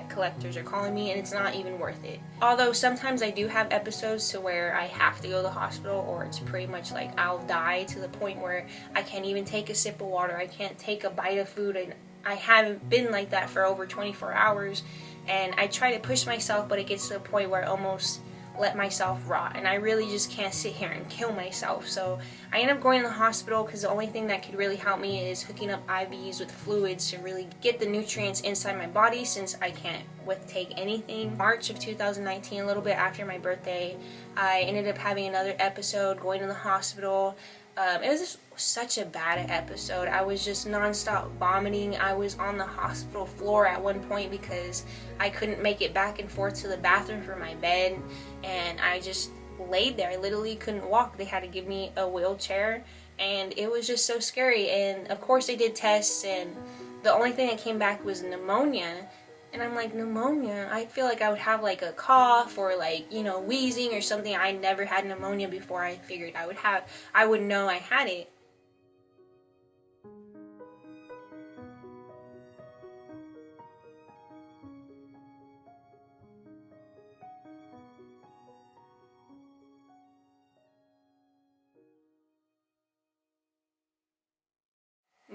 collectors are calling me, and it's not even worth it. Although sometimes I do have episodes to where I have to go to the hospital, or it's pretty much like I'll die to the point where I can't even take a sip of water, I can't take a bite of food, and I haven't been like that for over 24 hours, and I try to push myself, but it gets to the point where I almost let myself rot, and I really just can't sit here and kill myself. So I end up going to the hospital because the only thing that could really help me is hooking up IVs with fluids to really get the nutrients inside my body, since I can't take anything. March of 2019, a little bit after my birthday, I ended up having another episode, going to the hospital. It was just such a bad episode. I was just nonstop vomiting. I was on the hospital floor at one point because I couldn't make it back and forth to the bathroom for my bed, and I just laid there. I literally couldn't walk. They had to give me a wheelchair, and it was just so scary. And of course they did tests, and the only thing that came back was pneumonia. And I'm like, pneumonia? I feel like I would have like a cough or like, you know, wheezing or something. I never had pneumonia before. I figured I would know I had it.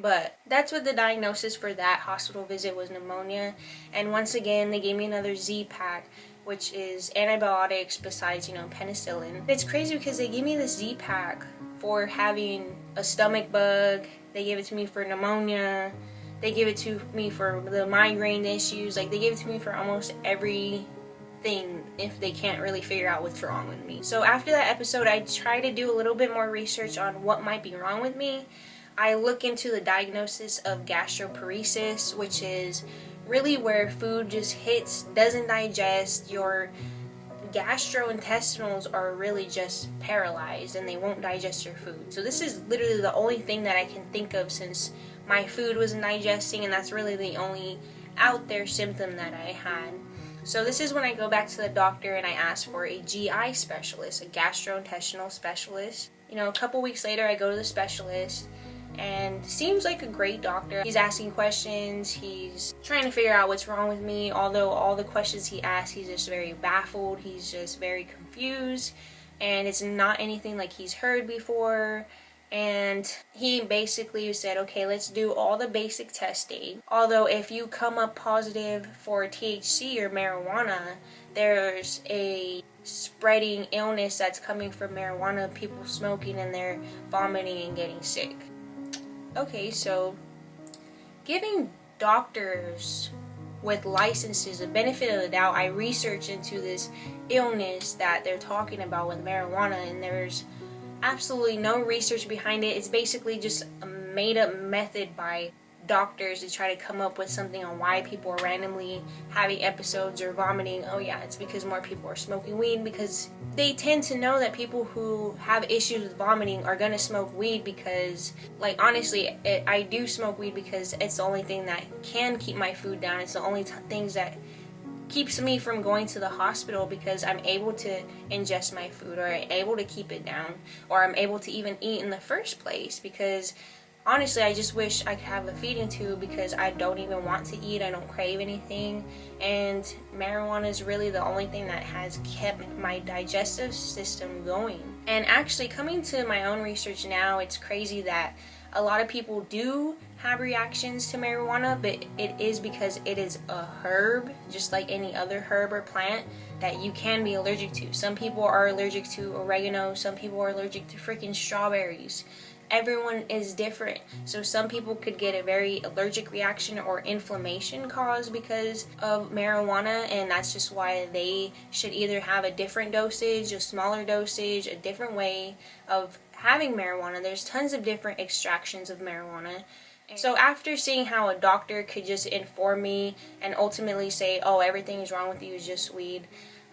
But that's what the diagnosis for that hospital visit was, pneumonia. And once again, they gave me another Z-Pack, which is antibiotics besides, you know, penicillin. It's crazy because they gave me this Z-Pack for having a stomach bug. They gave it to me for pneumonia. They gave it to me for the migraine issues. Like, they gave it to me for almost everything if they can't really figure out what's wrong with me. So after that episode, I try to do a little bit more research on what might be wrong with me. I look into the diagnosis of gastroparesis, which is really where food just hits, doesn't digest. Your gastrointestinals are really just paralyzed and they won't digest your food. So this is literally the only thing that I can think of, since my food wasn't digesting, and that's really the only out there symptom that I had. So this is when I go back to the doctor and I ask for a GI specialist, a gastrointestinal specialist. You know, a couple weeks later I go to the specialist, and seems like a great doctor. He's asking questions, he's trying to figure out what's wrong with me. Although all the questions he asks, he's just very baffled, he's just very confused, and it's not anything like he's heard before. And he basically said, okay, let's do all the basic testing. Although if you come up positive for THC or marijuana, there's a spreading illness that's coming from marijuana, people smoking and they're vomiting and getting sick. Okay, so giving doctors with licenses the benefit of the doubt, I researched into this illness that they're talking about with marijuana, and there's absolutely no research behind it. It's basically just a made-up method by doctors to try to come up with something on why people are randomly having episodes or vomiting. Oh yeah, it's because more people are smoking weed, because they tend to know that people who have issues with vomiting are gonna smoke weed, because, like, honestly, I do smoke weed because it's the only thing that can keep my food down. It's the only things that keeps me from going to the hospital, because I'm able to ingest my food, or I'm able to keep it down, or I'm able to even eat in the first place. Because honestly, I just wish I could have a feeding tube, because I don't even want to eat, I don't crave anything, and marijuana is really the only thing that has kept my digestive system going. And actually, coming to my own research now, it's crazy that a lot of people do have reactions to marijuana, but it is because it is a herb, just like any other herb or plant, that you can be allergic to. Some people are allergic to oregano, some people are allergic to freaking strawberries. everyone is different. So some people could get a very allergic reaction or inflammation caused because of marijuana, and that's just why they should either have a different dosage, a smaller dosage, a different way of having marijuana. There's tons of different extractions of marijuana. So after seeing how a doctor could just inform me and ultimately say, oh, everything is wrong with you, it's just weed,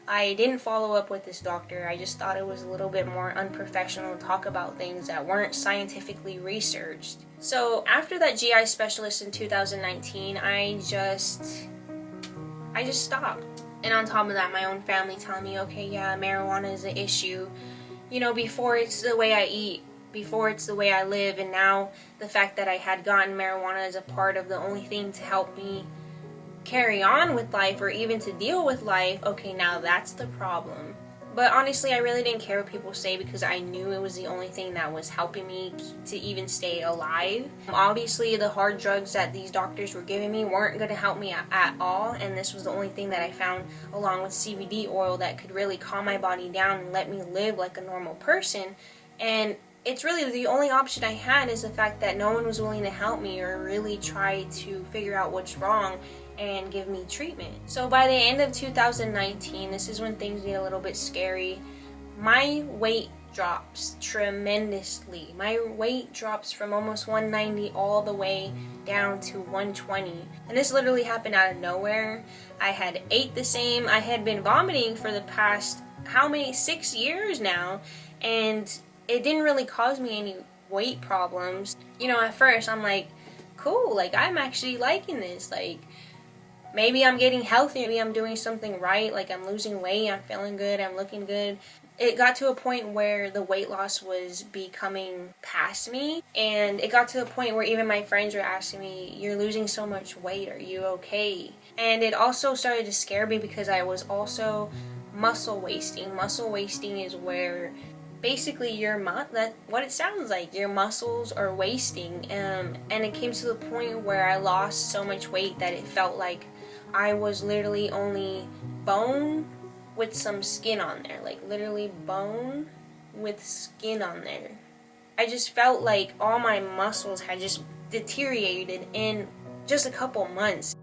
I didn't follow up with this doctor. I just thought it was a little bit more unprofessional to talk about things that weren't scientifically researched. So after that GI specialist in 2019, I just stopped. And on top of that, my own family telling me, okay, yeah, marijuana is an issue. You know, before it's the way I eat, before it's the way I live, and now the fact that I had gotten marijuana as a part of the only thing to help me carry on with life or even to deal with life, okay, now that's the problem. But honestly, I really didn't care what people say because I knew it was the only thing that was helping me to even stay alive. Obviously, the hard drugs that these doctors were giving me weren't going to help me at all, and this was the only thing that I found along with CBD oil that could really calm my body down and let me live like a normal person. And it's really the only option I had is the fact that no one was willing to help me or really try to figure out what's wrong and give me treatment. So by the end of 2019, this is when things get a little bit scary. My weight drops tremendously. My weight drops from almost 190 all the way down to 120. And this literally happened out of nowhere. I had ate the same. I had been vomiting for the past, 6 years now, and it didn't really cause me any weight problems. You know, at first I'm like, cool, like I'm actually liking this, like maybe I'm getting healthy, maybe I'm doing something right, like I'm losing weight, I'm feeling good, I'm looking good. It got to a point where the weight loss was becoming past me, and it got to a point where even my friends were asking me, you're losing so much weight, are you okay? And it also started to scare me because I was also muscle wasting. Muscle wasting is where basically what it sounds like, your muscles are wasting, and it came to the point where I lost so much weight that it felt like I was literally only bone with some skin on there, like literally bone with skin on there. I just felt like all my muscles had just deteriorated in just a couple months.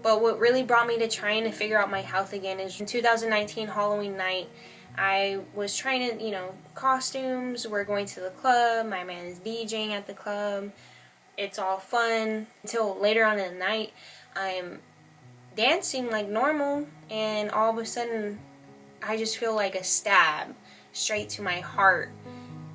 But what really brought me to trying to figure out my health again is in 2019 Halloween night, I was trying to, costumes, we're going to the club, my man is DJing at the club, it's all fun, until later on in the night, I'm dancing like normal, and all of a sudden, I just feel like a stab straight to my heart,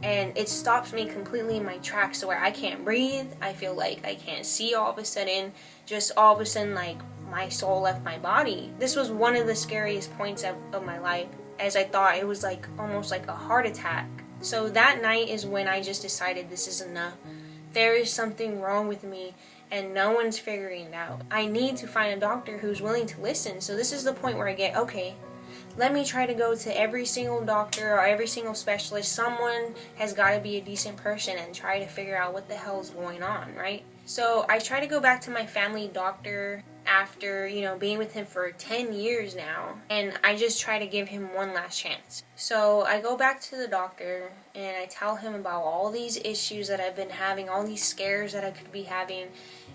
and it stops me completely in my tracks to where I can't breathe, I feel like I can't see all of a sudden, just all of a sudden, like, my soul left my body. This was one of the scariest points of my life, as I thought it was like almost like a heart attack. So that night is when I just decided this is enough. There is something wrong with me and no one's figuring it out. I need to find a doctor who's willing to listen. So this is the point where I get, okay, let me try to go to every single doctor or every single specialist. Someone has got to be a decent person and try to figure out what the hell is going on, right? So I try to go back to my family doctor after, being with him for 10 years now, and I just try to give him one last chance. So I go back to the doctor and I tell him about all these issues that I've been having, all these scares that I could be having,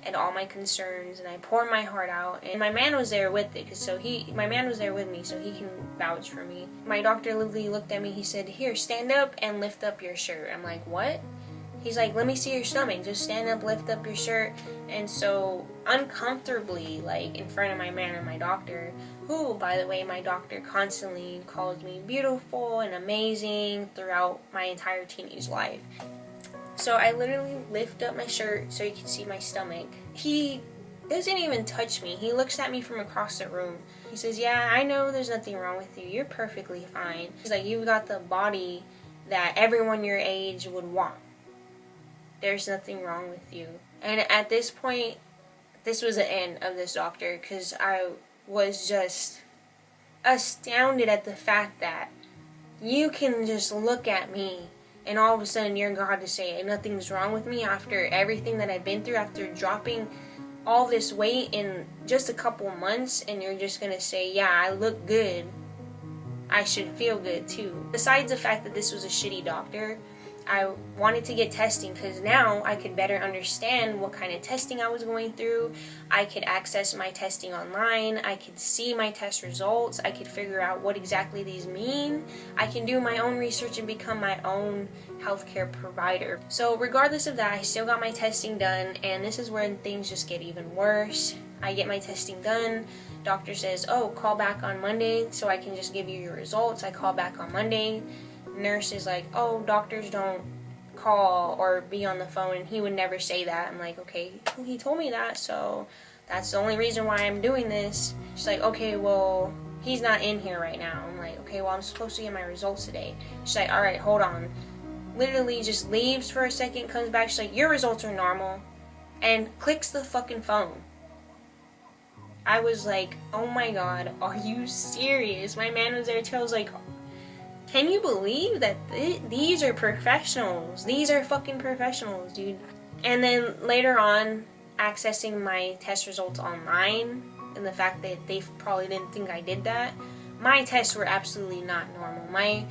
and all my concerns, and I pour my heart out. And my man was there with it, my man was there with me, so he can vouch for me. My doctor literally looked at me, he said, here, stand up and lift up your shirt. I'm like, what? He's like, let me see your stomach, just stand up, lift up your shirt. And so uncomfortably, like in front of my man and my doctor, who, by the way, my doctor constantly calls me beautiful and amazing throughout my entire teenage life. So I literally lift up my shirt so you can see my stomach. He doesn't even touch me. He looks at me from across the room. He says, yeah, I know there's nothing wrong with you. You're perfectly fine. He's like, you've got the body that everyone your age would want. There's nothing wrong with you. And at this point, this was the end of this doctor, because I was just astounded at the fact that you can just look at me and all of a sudden you're God to say nothing's wrong with me after everything that I've been through, after dropping all this weight in just a couple months, and you're just gonna say, yeah, I look good. I should feel good too. Besides the fact that this was a shitty doctor, I wanted to get testing because now I could better understand what kind of testing I was going through. I could access my testing online. I could see my test results. I could figure out what exactly these mean. I can do my own research and become my own healthcare provider. So regardless of that, I still got my testing done, and this is where things just get even worse. I get my testing done. Doctor says, oh, call back on Monday so I can just give you your results. I call back on Monday. Nurse is like, oh, doctors don't call or be on the phone, and he would never say that. I'm like, okay, he told me that, so that's the only reason why I'm doing this. She's like, okay, well, he's not in here right now. I'm like, okay, well, I'm supposed to get my results today. She's like, all right, hold on. Literally just leaves for a second, comes back, she's like, your results are normal, and clicks the fucking phone. I was like, oh my god, are you serious? My man was there too. I was like, can you believe that these are professionals? These are fucking professionals, dude. And then later on, accessing my test results online, and the fact that they probably didn't think I did that, my tests were absolutely not normal.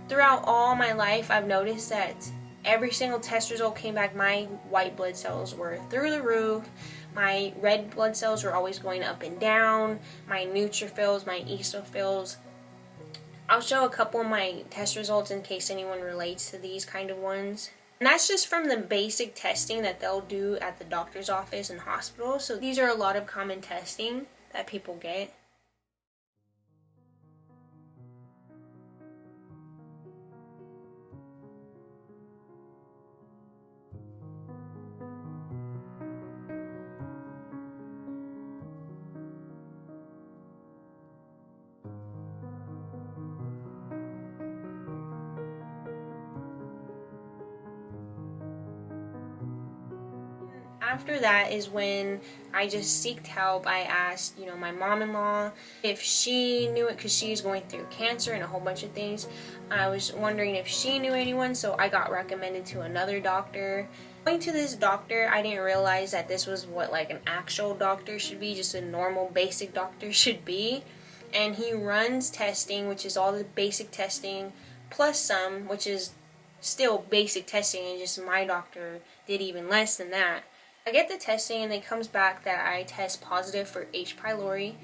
Throughout all my life, I've noticed that every single test result came back, my white blood cells were through the roof. My red blood cells were always going up and down. My neutrophils, my eosinophils. I'll show a couple of my test results in case anyone relates to these kind of ones. And that's just from the basic testing that they'll do at the doctor's office and hospital. So these are a lot of common testing that people get. After that is when I just seeked help. I asked, my mom-in-law if she knew it because she's going through cancer and a whole bunch of things. I was wondering if she knew anyone, so I got recommended to another doctor. Going to this doctor, I didn't realize that this was what like an actual doctor should be, just a normal basic doctor should be. And he runs testing, which is all the basic testing, plus some, which is still basic testing, and just my doctor did even less than that. I get the testing and it comes back that I test positive for H. pylori,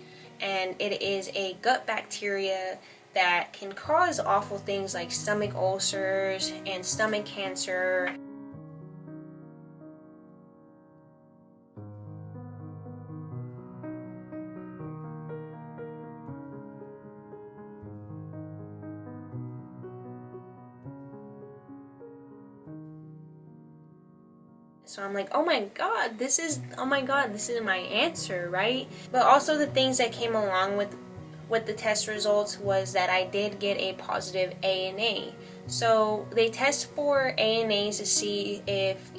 and it is a gut bacteria that can cause awful things like stomach ulcers and stomach cancer. So I'm like, oh my god, this is my answer, right? But also the things that came along with the test results was that I did get a positive ANA. So they test for ANAs to see if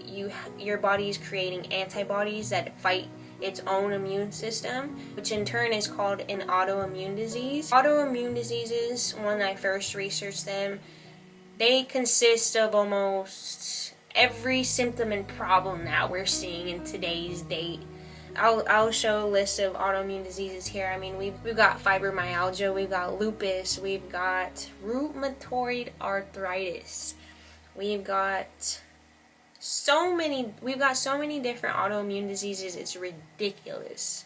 your body is creating antibodies that fight its own immune system, which in turn is called an autoimmune disease. Autoimmune diseases, when I first researched them, they consist of almost every symptom and problem that we're seeing in today's date. I'll show a list of autoimmune diseases here. I mean, we've got fibromyalgia, we've got lupus, we've got rheumatoid arthritis, we've got so many different autoimmune diseases, it's ridiculous.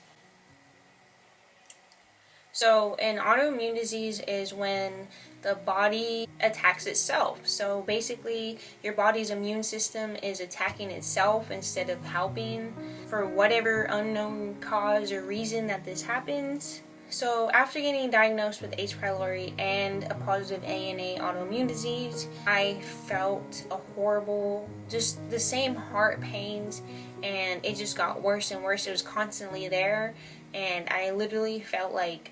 So an autoimmune disease is when the body attacks itself. So basically your body's immune system is attacking itself instead of helping for whatever unknown cause or reason that this happens. So after getting diagnosed with H. pylori and a positive ANA autoimmune disease, I felt a horrible, just the same heart pains, and it just got worse and worse. It was constantly there, and I literally felt like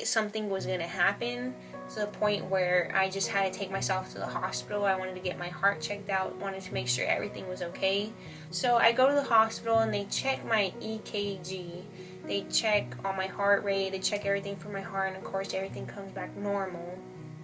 something was going to happen, to the point where I just had to take myself to the hospital. I wanted to get my heart checked out, wanted to make sure everything was okay. So I go to the hospital and they check my EKG. They check all my heart rate, they check everything for my heart, and of course everything comes back normal.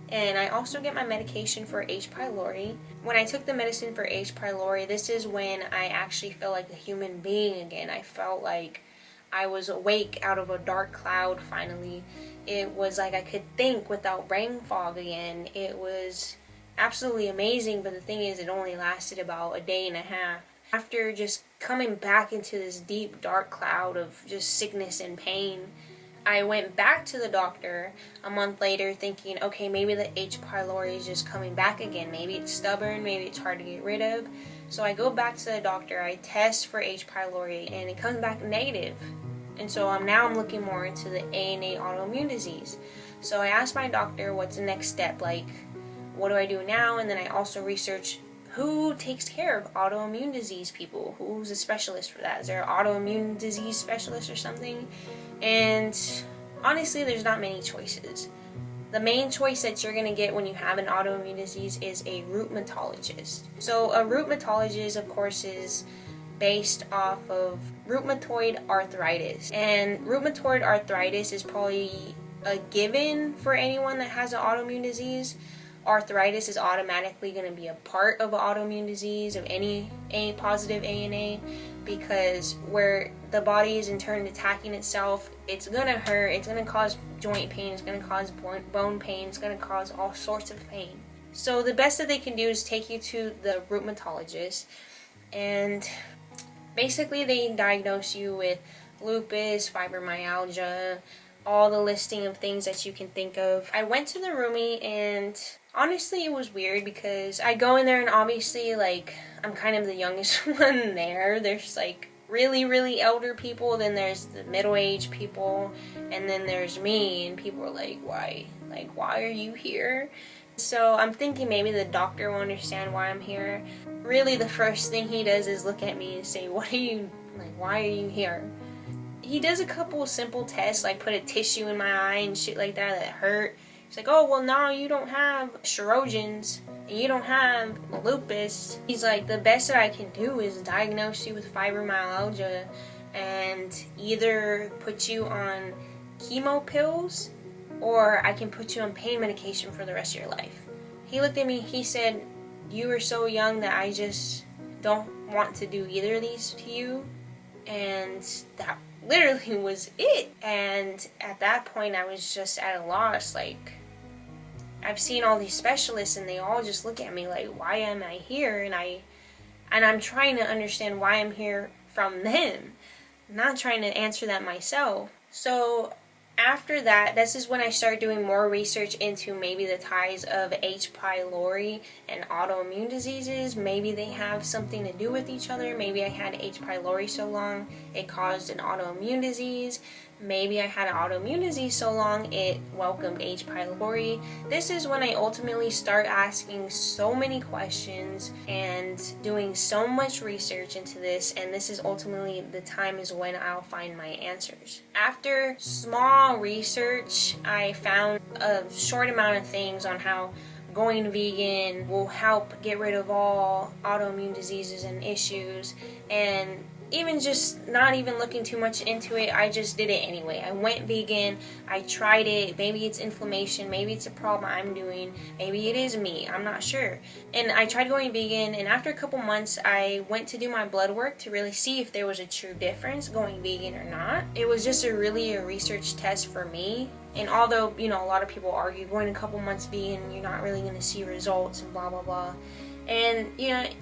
And I also get my medication for H. pylori. When I took the medicine for H. pylori, this is when I actually felt like a human being again. I felt like I was awake out of a dark cloud finally. It was like I could think without brain fog again. It was absolutely amazing, but the thing is, it only lasted about a day and a half. After just coming back into this deep, dark cloud of just sickness and pain, I went back to the doctor a month later thinking, okay, maybe the H. pylori is just coming back again. Maybe it's stubborn, maybe it's hard to get rid of. So I go back to the doctor, I test for H. pylori, and it comes back negative. And so I'm looking more into the ANA autoimmune disease. So I asked my doctor, what's the next step? Like, what do I do now? And then I also research who takes care of autoimmune disease people? Who's a specialist for that? Is there an autoimmune disease specialist or something? And honestly, there's not many choices. The main choice that you're going to get when you have an autoimmune disease is a rheumatologist. So a rheumatologist, of course, is based off of rheumatoid arthritis. And rheumatoid arthritis is probably a given for anyone that has an autoimmune disease. Arthritis is automatically going to be a part of an autoimmune disease of any positive ANA, because where the body is in turn attacking itself, it's going to hurt, it's going to cause joint pain, it's going to cause bone pain, it's going to cause all sorts of pain. So the best that they can do is take you to the rheumatologist, and basically they diagnose you with lupus, fibromyalgia, all the listing of things that you can think of. I went to the roomie, and honestly it was weird because I go in there and obviously like I'm kind of the youngest one there. There's like really elder people, then there's the middle-aged people, and then there's me, and people are like, why are you here? So I'm thinking maybe the doctor will understand why I'm here. Really the first thing he does is look at me and say, why are you here? He does a couple of simple tests, like put a tissue in my eye and shit like that hurt. He's like, oh, well, now you don't have Sjogren's and you don't have lupus. He's like, the best that I can do is diagnose you with fibromyalgia and either put you on chemo pills or I can put you on pain medication for the rest of your life. He looked at me, he said, you are so young that I just don't want to do either of these to you. And that literally was it. And at that point I was just at a loss. Like, I've seen all these specialists and they all just look at me like, why am I here? And I'm trying to understand why I'm here from them, not trying to answer that myself. So after that, this is when I started doing more research into maybe the ties of H. pylori and autoimmune diseases. Maybe they have something to do with each other. Maybe I had H. pylori so long it caused an autoimmune disease. Maybe I had an autoimmune disease so long it welcomed H. pylori. This is when I ultimately start asking so many questions and doing so much research into this, and this is ultimately the time is when I'll find my answers. After small research, I found a short amount of things on how going vegan will help get rid of all autoimmune diseases and issues, and even just not even looking too much into it, I just did it anyway. I went vegan, I tried it, maybe it's inflammation, maybe it's a problem I'm doing, maybe it is me, I'm not sure. And I tried going vegan, and after a couple months I went to do my blood work to really see if there was a true difference going vegan or not. It was just a research test for me. And although, a lot of people argue going a couple months vegan, you're not really going to see results and blah blah blah. And,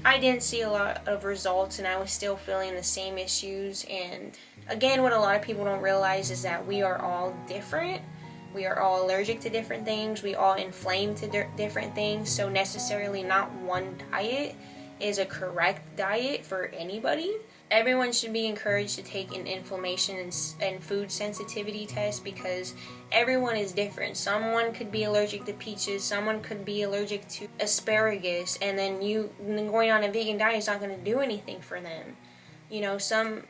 I didn't see a lot of results, and I was still feeling the same issues. And again, what a lot of people don't realize is that we are all different. We are all allergic to different things. We all inflame to different things. So necessarily not one diet is a correct diet for anybody. Everyone should be encouraged to take an inflammation and food sensitivity test, because everyone is different. Someone could be allergic to peaches, someone could be allergic to asparagus, and then going on a vegan diet is not going to do anything for them.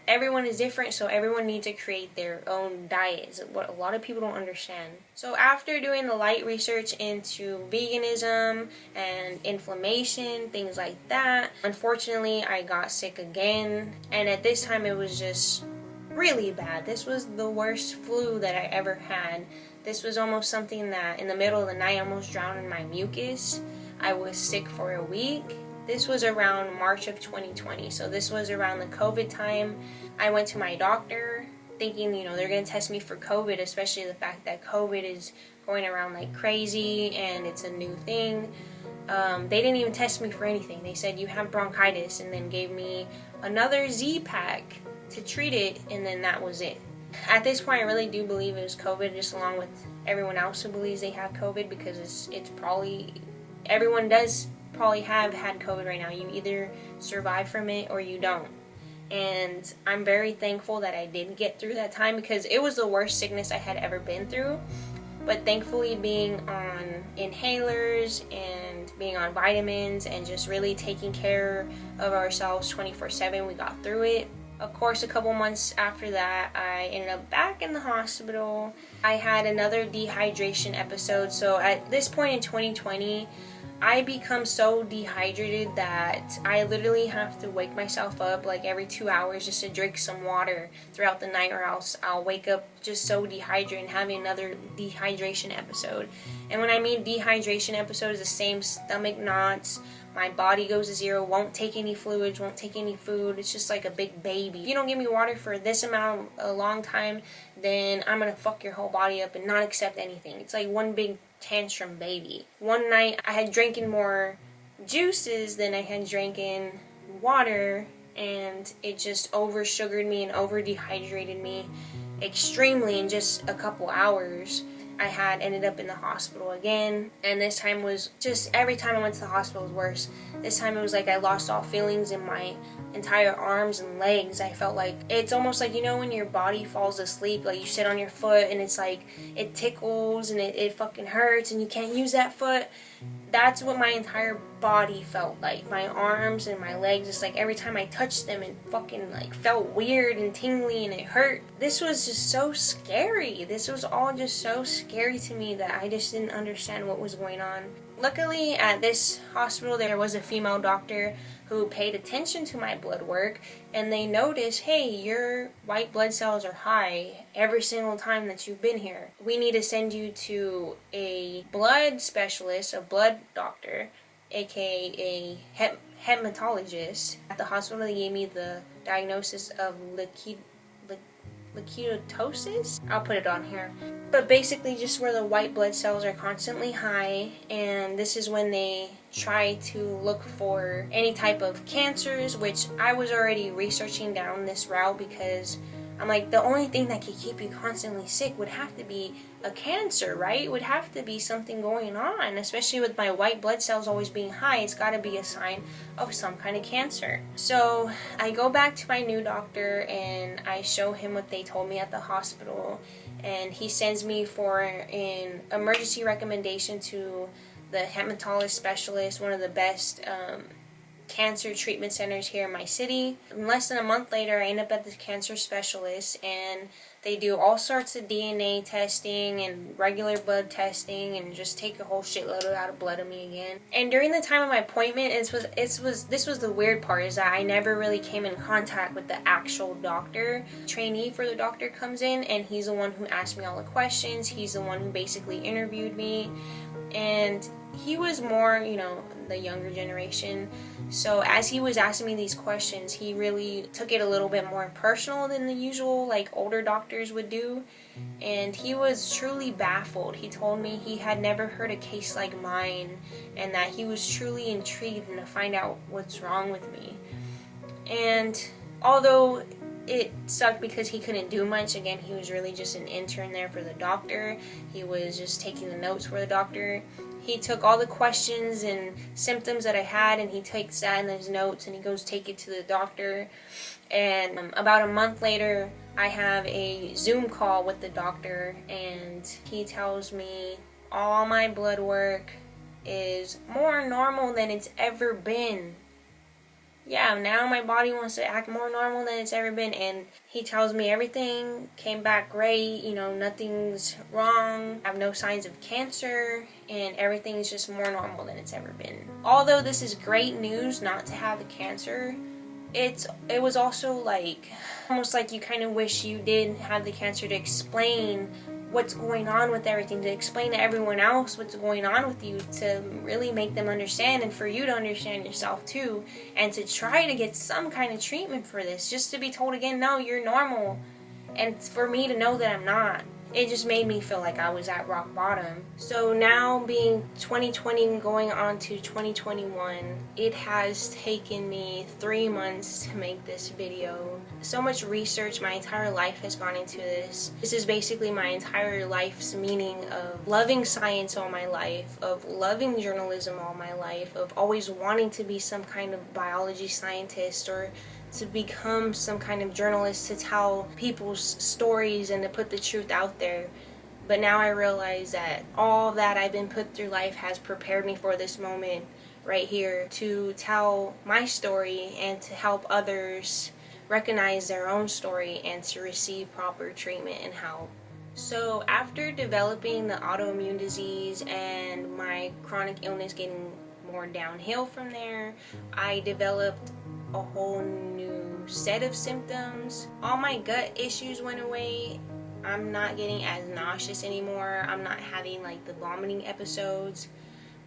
Everyone is different, so everyone needs to create their own diet, is what a lot of people don't understand. So after doing the light research into veganism and inflammation, things like that, unfortunately I got sick again, and at this time it was just really bad. This was the worst flu that I ever had. This was almost something that in the middle of the night I almost drowned in my mucus. I was sick for a week. This was around March of 2020, so this was around the COVID time. I went to my doctor, thinking, you know, they're going to test me for COVID, especially the fact that COVID is going around like crazy and it's a new thing. They didn't even test me for anything. They said you have bronchitis and then gave me another Z-Pack to treat it, and then that was it. At this point, I really do believe it was COVID, just along with everyone else who believes they have COVID, because it's probably, everyone does probably have had COVID right now. You either survive from it or you don't. And I'm very thankful that I did get through that time, because it was the worst sickness I had ever been through. But thankfully, being on inhalers and being on vitamins and just really taking care of ourselves 24/7, we got through it. Of course, a couple months after that, I ended up back in the hospital. I had another dehydration episode. So at this point in 2020, I become so dehydrated that I literally have to wake myself up like every 2 hours just to drink some water throughout the night, or else I'll wake up just so dehydrated and having another dehydration episode. And when I mean dehydration episode, is the same stomach knots, my body goes to zero, won't take any fluids, won't take any food. It's just like a big baby. If you don't give me water for this amount, a long time, then I'm gonna fuck your whole body up and not accept anything. It's like one big tantrum baby. One night I had drinking more juices than I had drinking water, and it just over sugared me and over dehydrated me extremely in just a couple hours. I had ended up in the hospital again, and this time was just, every time I went to the hospital was worse. This time it was like I lost all feelings in my entire arms and legs. I felt like, it's almost like, you know, when your body falls asleep, like you sit on your foot and it's like it tickles and it fucking hurts and you can't use that foot. That's what my entire body felt like. My arms and my legs, it's like every time I touched them, it fucking like felt weird and tingly and it hurt. This was just so scary. This was all just so scary to me that I just didn't understand what was going on. Luckily, at this hospital, there was a female doctor who paid attention to my blood work, and they noticed, hey, your white blood cells are high every single time that you've been here. We need to send you to a blood specialist, a blood doctor, aka a hematologist. At the hospital, they gave me the diagnosis of leukocytosis. I'll put it on here. But basically just where the white blood cells are constantly high, and this is when they try to look for any type of cancers, which I was already researching down this route, because I'm like, the only thing that could keep you constantly sick would have to be a cancer, right? It would have to be something going on, especially with my white blood cells always being high. It's got to be a sign of some kind of cancer. So I go back to my new doctor and I show him what they told me at the hospital, and he sends me for an emergency recommendation to the hematologist specialist, one of the best cancer treatment centers here in my city. And less than a month later, I end up at the cancer specialist, and they do all sorts of DNA testing and regular blood testing and just take a whole shitload out of blood of me again. And during the time of my appointment, this was the weird part, is that I never really came in contact with the actual doctor. Trainee for the doctor comes in, and he's the one who asked me all the questions. He's the one who basically interviewed me, and he was more, you know, the younger generation. So as he was asking me these questions, he really took it a little bit more personal than the usual, like, older doctors would do. And he was truly baffled. He told me he had never heard a case like mine, and that he was truly intrigued to find out what's wrong with me. And although it sucked because he couldn't do much, again, he was really just an intern there for the doctor. He was just taking the notes for the doctor. He took all the questions and symptoms that I had, and he takes that in his notes, and he goes take it to the doctor. And about a month later, I have a Zoom call with the doctor, and he tells me all my blood work is more normal than it's ever been. Yeah, now my body wants to act more normal than it's ever been, and he tells me everything came back great, you know, nothing's wrong, I have no signs of cancer, and everything's just more normal than it's ever been. Although this is great news not to have the cancer, it was also like, almost like you kind of wish you did have the cancer to explain what's going on with everything, to explain to everyone else what's going on with you, to really make them understand, and for you to understand yourself too, and to try to get some kind of treatment for this, just to be told again, no, you're normal. And for me to know that I'm not, it just made me feel like I was at rock bottom. So now, being 2020 going on to 2021, it has taken me 3 months to make this video. So much research, my entire life has gone into this. This is basically my entire life's meaning of loving science all my life, of loving journalism all my life, of always wanting to be some kind of biology scientist or to become some kind of journalist to tell people's stories and to put the truth out there. But now I realize that all that I've been put through life has prepared me for this moment right here to tell my story and to help others recognize their own story and to receive proper treatment and help. So after developing the autoimmune disease and my chronic illness getting more downhill from there, I developed a whole new set of symptoms. All my gut issues went away. I'm not getting as nauseous anymore. I'm not having like the vomiting episodes.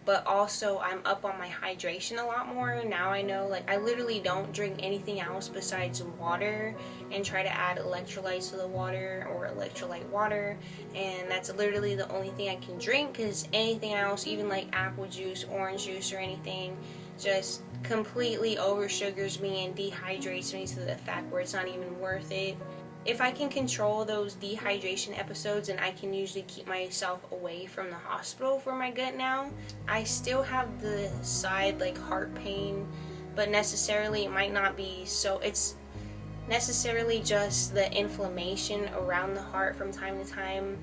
But also I'm up on my hydration a lot more. Now I know, like, I literally don't drink anything else besides water and try to add electrolytes to the water or electrolyte water, and that's literally the only thing I can drink, because anything else, even like apple juice, orange juice or anything, just completely oversugars me and dehydrates me to the fact where it's not even worth it. If I can control those dehydration episodes, and I can usually keep myself away from the hospital for my gut now. I still have the side like heart pain, but necessarily it might not be so, it's necessarily just the inflammation around the heart from time to time,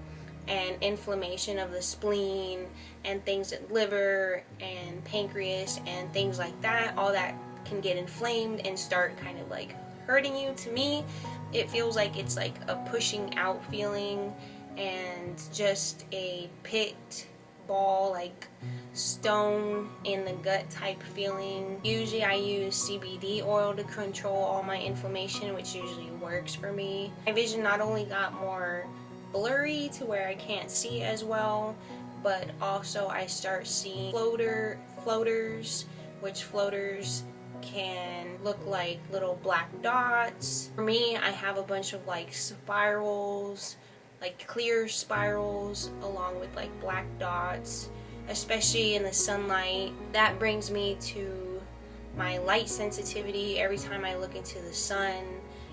and inflammation of the spleen and things like liver and pancreas and things like that. All that can get inflamed and start kind of like hurting you. To me, it feels like it's like a pushing out feeling and just a pit ball, like stone in the gut type feeling. Usually I use CBD oil to control all my inflammation, which usually works for me. My vision not only got more blurry to where I can't see as well, but also I start seeing floaters, which floaters can look like little black dots. For me, I have a bunch of like spirals, like clear spirals along with like black dots, especially in the sunlight. That brings me to my light sensitivity. Every time I look into the sun,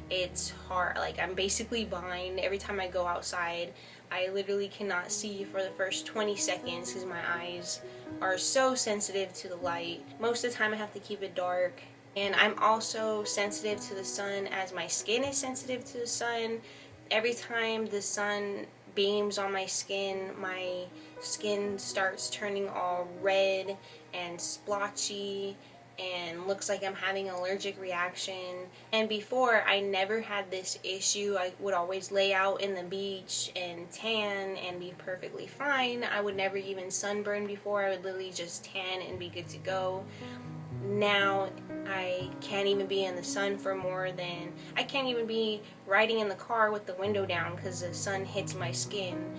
it's hard. Like, I'm basically blind. Every time I go outside, I literally cannot see for the first 20 seconds because my eyes are so sensitive to the light. Most of the time I have to keep it dark. And I'm also sensitive to the sun as my skin is sensitive to the sun. Every time the sun beams on my skin starts turning all red and splotchy and looks like I'm having an allergic reaction. And before, I never had this issue. I would always lay out in the beach and tan and be perfectly fine. I would never even sunburn before. I would literally just tan and be good to go. Now I can't even be in the sun for more than, I can't even be riding in the car with the window down because the sun hits my skin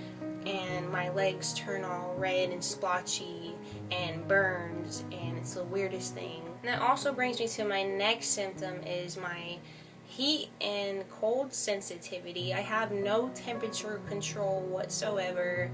and my legs turn all red and splotchy and burns, and it's the weirdest thing. And that also brings me to my next symptom, is my heat and cold sensitivity. I have no temperature control whatsoever.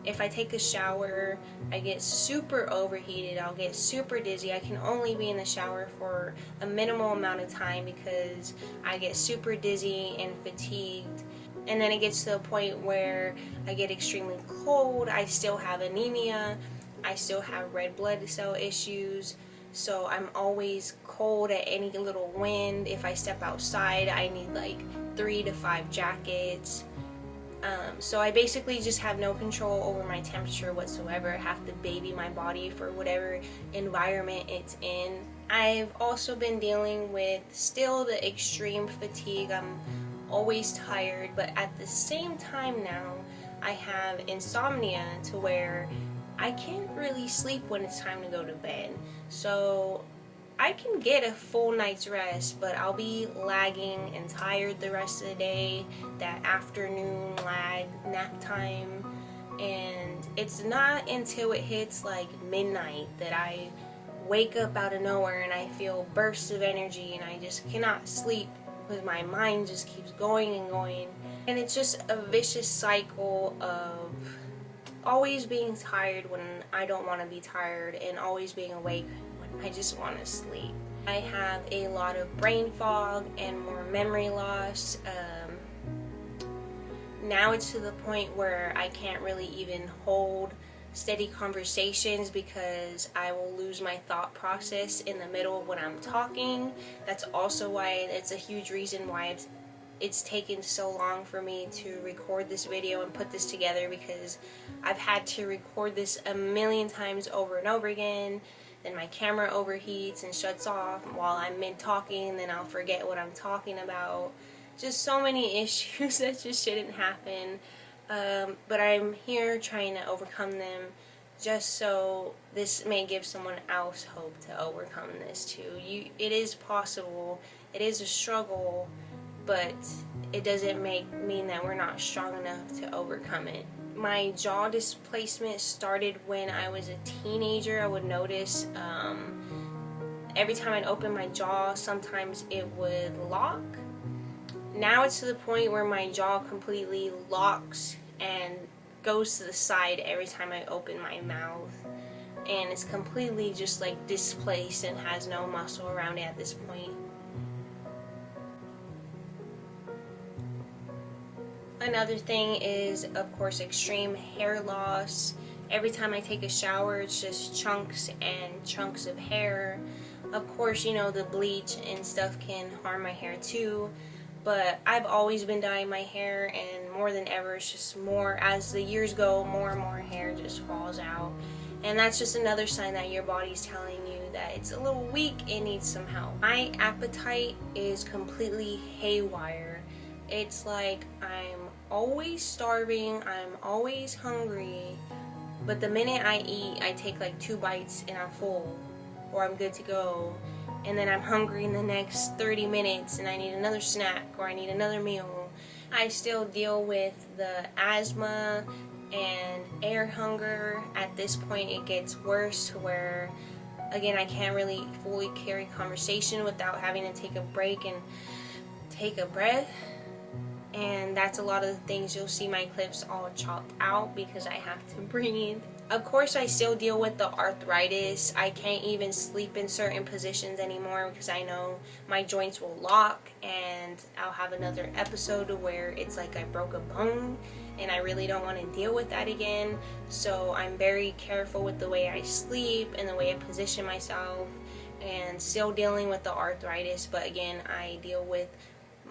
If I take a shower, I get super overheated. I'll get super dizzy. I can only be in the shower for a minimal amount of time because I get super dizzy and fatigued. And then it gets to a point where I get extremely cold. I still have anemia. I still have red blood cell issues. So I'm always cold at any little wind. If I step outside, I need like 3 to 5 jackets. So I basically just have no control over my temperature whatsoever. I have to baby my body for whatever environment it's in. I've also been dealing with still the extreme fatigue. I'm always tired, but at the same time now, I have insomnia to where I can't really sleep when it's time to go to bed. So I can get a full night's rest, but I'll be lagging and tired the rest of the day, that afternoon lag, nap time. And it's not until it hits like midnight that I wake up out of nowhere and I feel bursts of energy and I just cannot sleep because my mind just keeps going and going. And it's just a vicious cycle of always being tired when I don't want to be tired, and always being awake when I just want to sleep. I have a lot of brain fog and more memory loss. Now it's to the point where I can't really even hold steady conversations because I will lose my thought process in the middle of when I'm talking. That's also why it's a huge reason why it's taken so long for me to record this video and put this together, because I've had to record this a million times over and over again. Then my camera overheats and shuts off while I'm mid-talking, and then I'll forget what I'm talking about. Just so many issues that just shouldn't happen. But I'm here trying to overcome them, just so this may give someone else hope to overcome this too. It is possible. It is a struggle, but it doesn't mean that we're not strong enough to overcome it. My jaw displacement started when I was a teenager. I would notice every time I'd open my jaw, sometimes it would lock. Now it's to the point where my jaw completely locks and goes to the side every time I open my mouth. And it's completely just like displaced and has no muscle around it at this point. Another thing is, of course, extreme hair loss. Every time I take a shower, it's just chunks and chunks of hair. Of course, you know, the bleach and stuff can harm my hair too. But I've always been dyeing my hair, and more than ever, it's just more, as the years go, more and more hair just falls out. And that's just another sign that your body's telling you that it's a little weak, it needs some help. My appetite is completely haywire. It's like I'm always starving, I'm always hungry, but the minute I eat, I take like 2 bites and I'm full, or I'm good to go. And then I'm hungry in the next 30 minutes and I need another snack, or I need another meal. I still deal with the asthma and air hunger. At this point it gets worse to where, again, I can't really fully carry conversation without having to take a break and take a breath. And that's a lot of the things you'll see my clips all chopped out because I have to breathe. Of course, I still deal with the arthritis. I can't even sleep in certain positions anymore because I know my joints will lock, and I'll have another episode where it's like I broke a bone, and I really don't want to deal with that again. So I'm very careful with the way I sleep and the way I position myself, and still dealing with the arthritis. But again, I deal with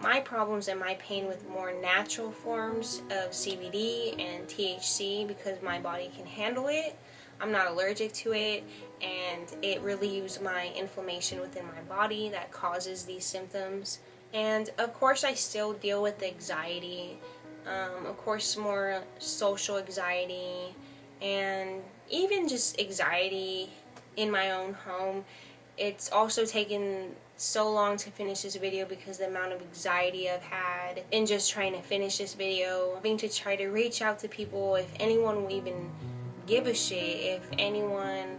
my problems and my pain with more natural forms of CBD and THC because my body can handle it. I'm not allergic to it, and it relieves my inflammation within my body that causes these symptoms. And of course, I still deal with anxiety, of course, more social anxiety, and even just anxiety in my own home. It's also taken so long to finish this video because the amount of anxiety I've had in just trying to finish this video, having to try to reach out to people, if anyone will even give a shit, if anyone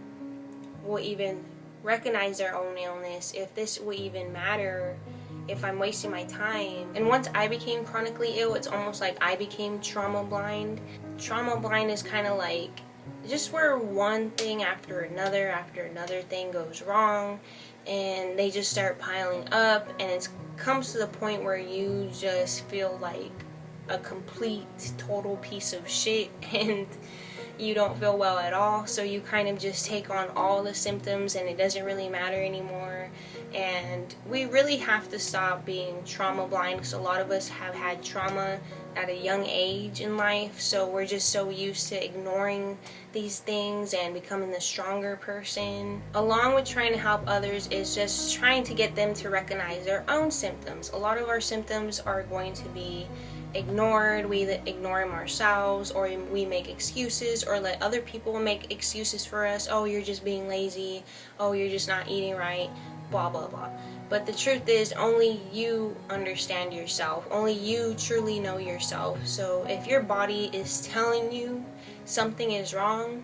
will even recognize their own illness, if this will even matter, if I'm wasting my time. And once I became chronically ill, it's almost like I became trauma blind. Trauma blind is kind of like just where one thing after another thing goes wrong, and they just start piling up, and it comes to the point where you just feel like a complete total piece of shit and you don't feel well at all. So you kind of just take on all the symptoms and it doesn't really matter anymore. And we really have to stop being trauma blind because a lot of us have had trauma at a young age in life, so we're just so used to ignoring these things and becoming the stronger person. Along with trying to help others is just trying to get them to recognize their own symptoms. A lot of our symptoms are going to be ignored. We ignore them ourselves, or we make excuses or let other people make excuses for us. Oh, you're just being lazy. Oh, you're just not eating right. Blah, blah, blah. But the truth is, only you understand yourself. Only you truly know yourself. So if your body is telling you something is wrong,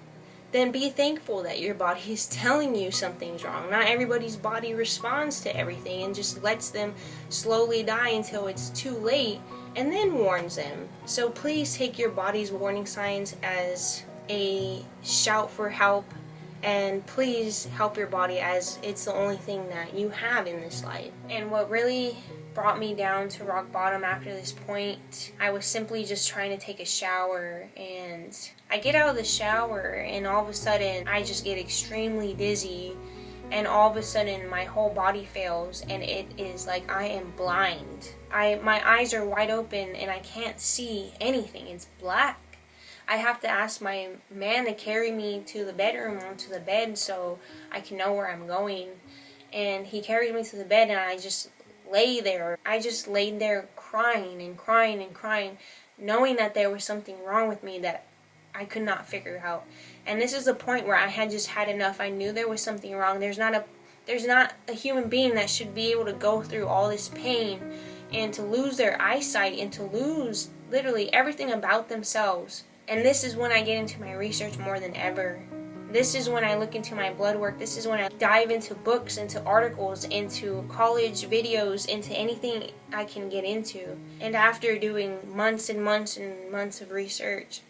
then be thankful that your body is telling you something's wrong. Not everybody's body responds to everything and just lets them slowly die until it's too late and then warns them. So please take your body's warning signs as a shout for help, and please help your body, as it's the only thing that you have in this life. And what really brought me down to rock bottom after this point, I was simply just trying to take a shower, and I get out of the shower and all of a sudden I just get extremely dizzy, and all of a sudden my whole body fails, and it is like I am blind. My eyes are wide open and I can't see anything. It's black. I have to ask my man to carry me to the bedroom, onto the bed, so I can know where I'm going. And he carries me to the bed, and I just lay there. I just laid there crying and crying and crying, knowing that there was something wrong with me that I could not figure out. And this is the point where I had just had enough. I knew there was something wrong. There's not a human being that should be able to go through all this pain and to lose their eyesight and to lose literally everything about themselves. And this is when I get into my research more than ever. This is when I look into my blood work. This is when I dive into books, into articles, into college videos, into anything I can get into. And after doing months and months and months of research,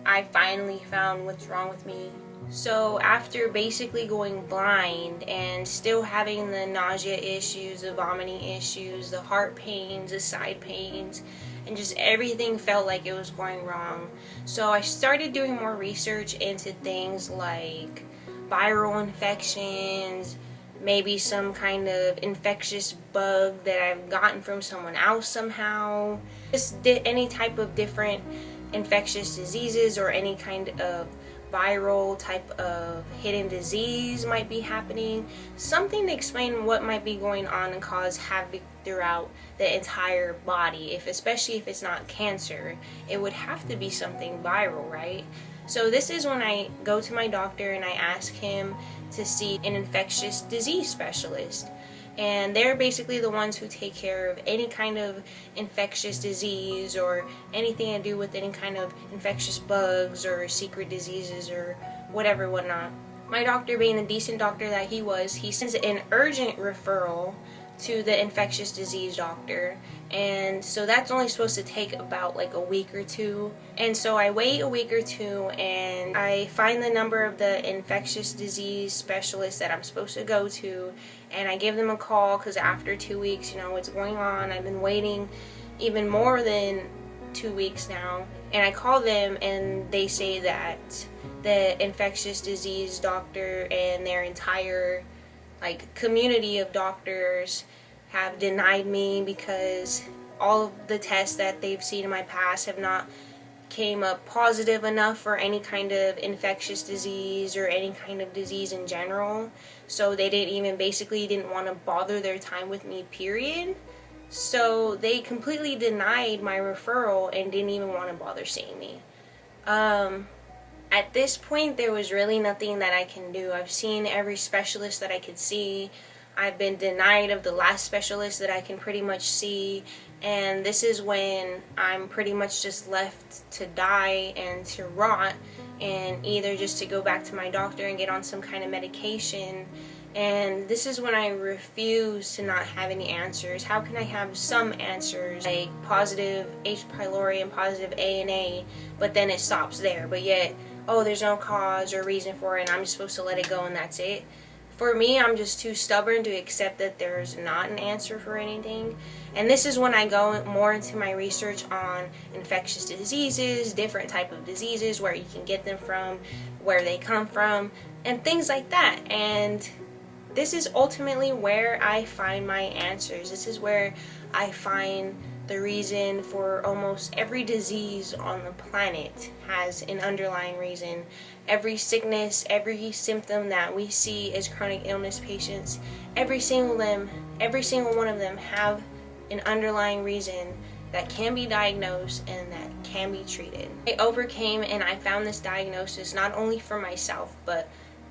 I finally found what's wrong with me. So after basically going blind and still having the nausea issues, the vomiting issues, the heart pains, the side pains, and just everything felt like it was going wrong. So I started doing more research into things like viral infections, maybe some kind of infectious bug that I've gotten from someone else somehow. Just any type of different infectious diseases or any kind of viral type of hidden disease might be happening. Something to explain what might be going on and cause havoc throughout the entire body. Especially if it's not cancer, it would have to be something viral, right? So this is when I go to my doctor and I ask him to see an infectious disease specialist. And they're basically the ones who take care of any kind of infectious disease or anything to do with any kind of infectious bugs or secret diseases or whatnot. My doctor, being the decent doctor that he was, he sends an urgent referral to the infectious disease doctor, and so that's only supposed to take about like a week or two. And so I wait a week or two and I find the number of the infectious disease specialist that I'm supposed to go to, and I give them a call because after 2 weeks, what's going on. I've been waiting even more than 2 weeks now, and I call them and they say that the infectious disease doctor and their entire community of doctors have denied me because all of the tests that they've seen in my past have not came up positive enough for any kind of infectious disease or any kind of disease in general. So they didn't want to bother their time with me, period. So they completely denied my referral and didn't even want to bother seeing me. At this point, there was really nothing that I can do. I've seen every specialist that I could see. I've been denied of the last specialist that I can pretty much see. And this is when I'm pretty much just left to die and to rot, and either just to go back to my doctor and get on some kind of medication. And this is when I refuse to not have any answers. How can I have some answers, like positive H. pylori and positive ANA, but then it stops there? But yet, there's no cause or reason for it, and I'm just supposed to let it go and that's it. For me, I'm just too stubborn to accept that there's not an answer for anything. And this is when I go more into my research on infectious diseases, different type of diseases, where you can get them from, where they come from, and things like that. And this is ultimately where I find my answers. This is where I find the reason for almost every disease on the planet has an underlying reason. Every sickness, every symptom that we see as chronic illness patients, every single one of them have an underlying reason that can be diagnosed and that can be treated. I overcame and I found this diagnosis not only for myself, but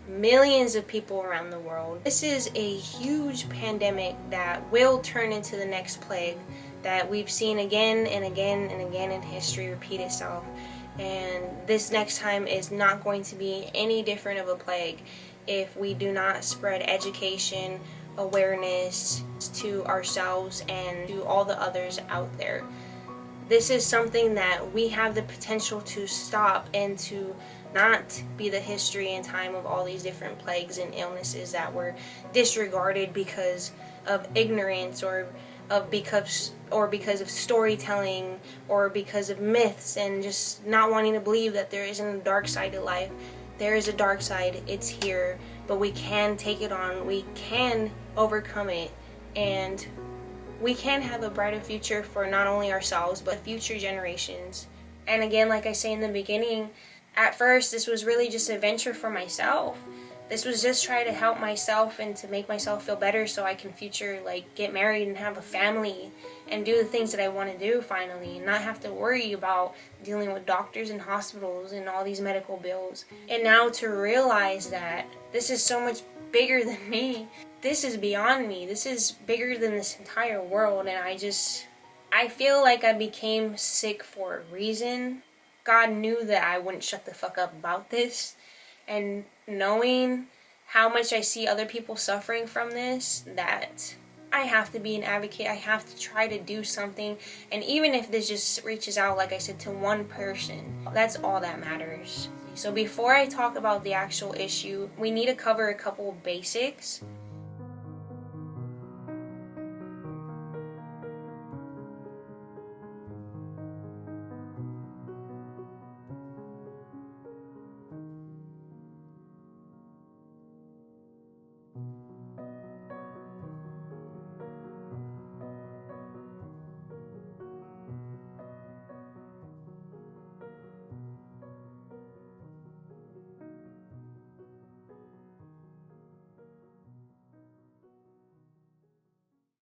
millions of people around the world. This is a huge pandemic that will turn into the next plague. that we've seen again and again and again in history repeat itself. And this next time is not going to be any different of a plague if we do not spread education, awareness to ourselves and to all the others out there. This is something that we have the potential to stop and to not be the history and time of all these different plagues and illnesses that were disregarded because of ignorance or because of storytelling or because of myths and just not wanting to believe that there isn't a dark side to life. There is a dark side, it's here, but we can take it on, we can overcome it, and we can have a brighter future for not only ourselves but future generations. And again, like I say in the beginning, at first this was really just a venture for myself. This was just trying to help myself and to make myself feel better so I can get married and have a family and do the things that I want to do finally and not have to worry about dealing with doctors and hospitals and all these medical bills. And now to realize that this is so much bigger than me. This is beyond me. This is bigger than this entire world, and I feel like I became sick for a reason. God knew that I wouldn't shut the fuck up about this, and knowing how much I see other people suffering from this, that I have to be an advocate. I have to try to do something, and even if this just reaches out, like I said, to one person, that's all that matters. So before I talk about the actual issue, we need to cover a couple of basics.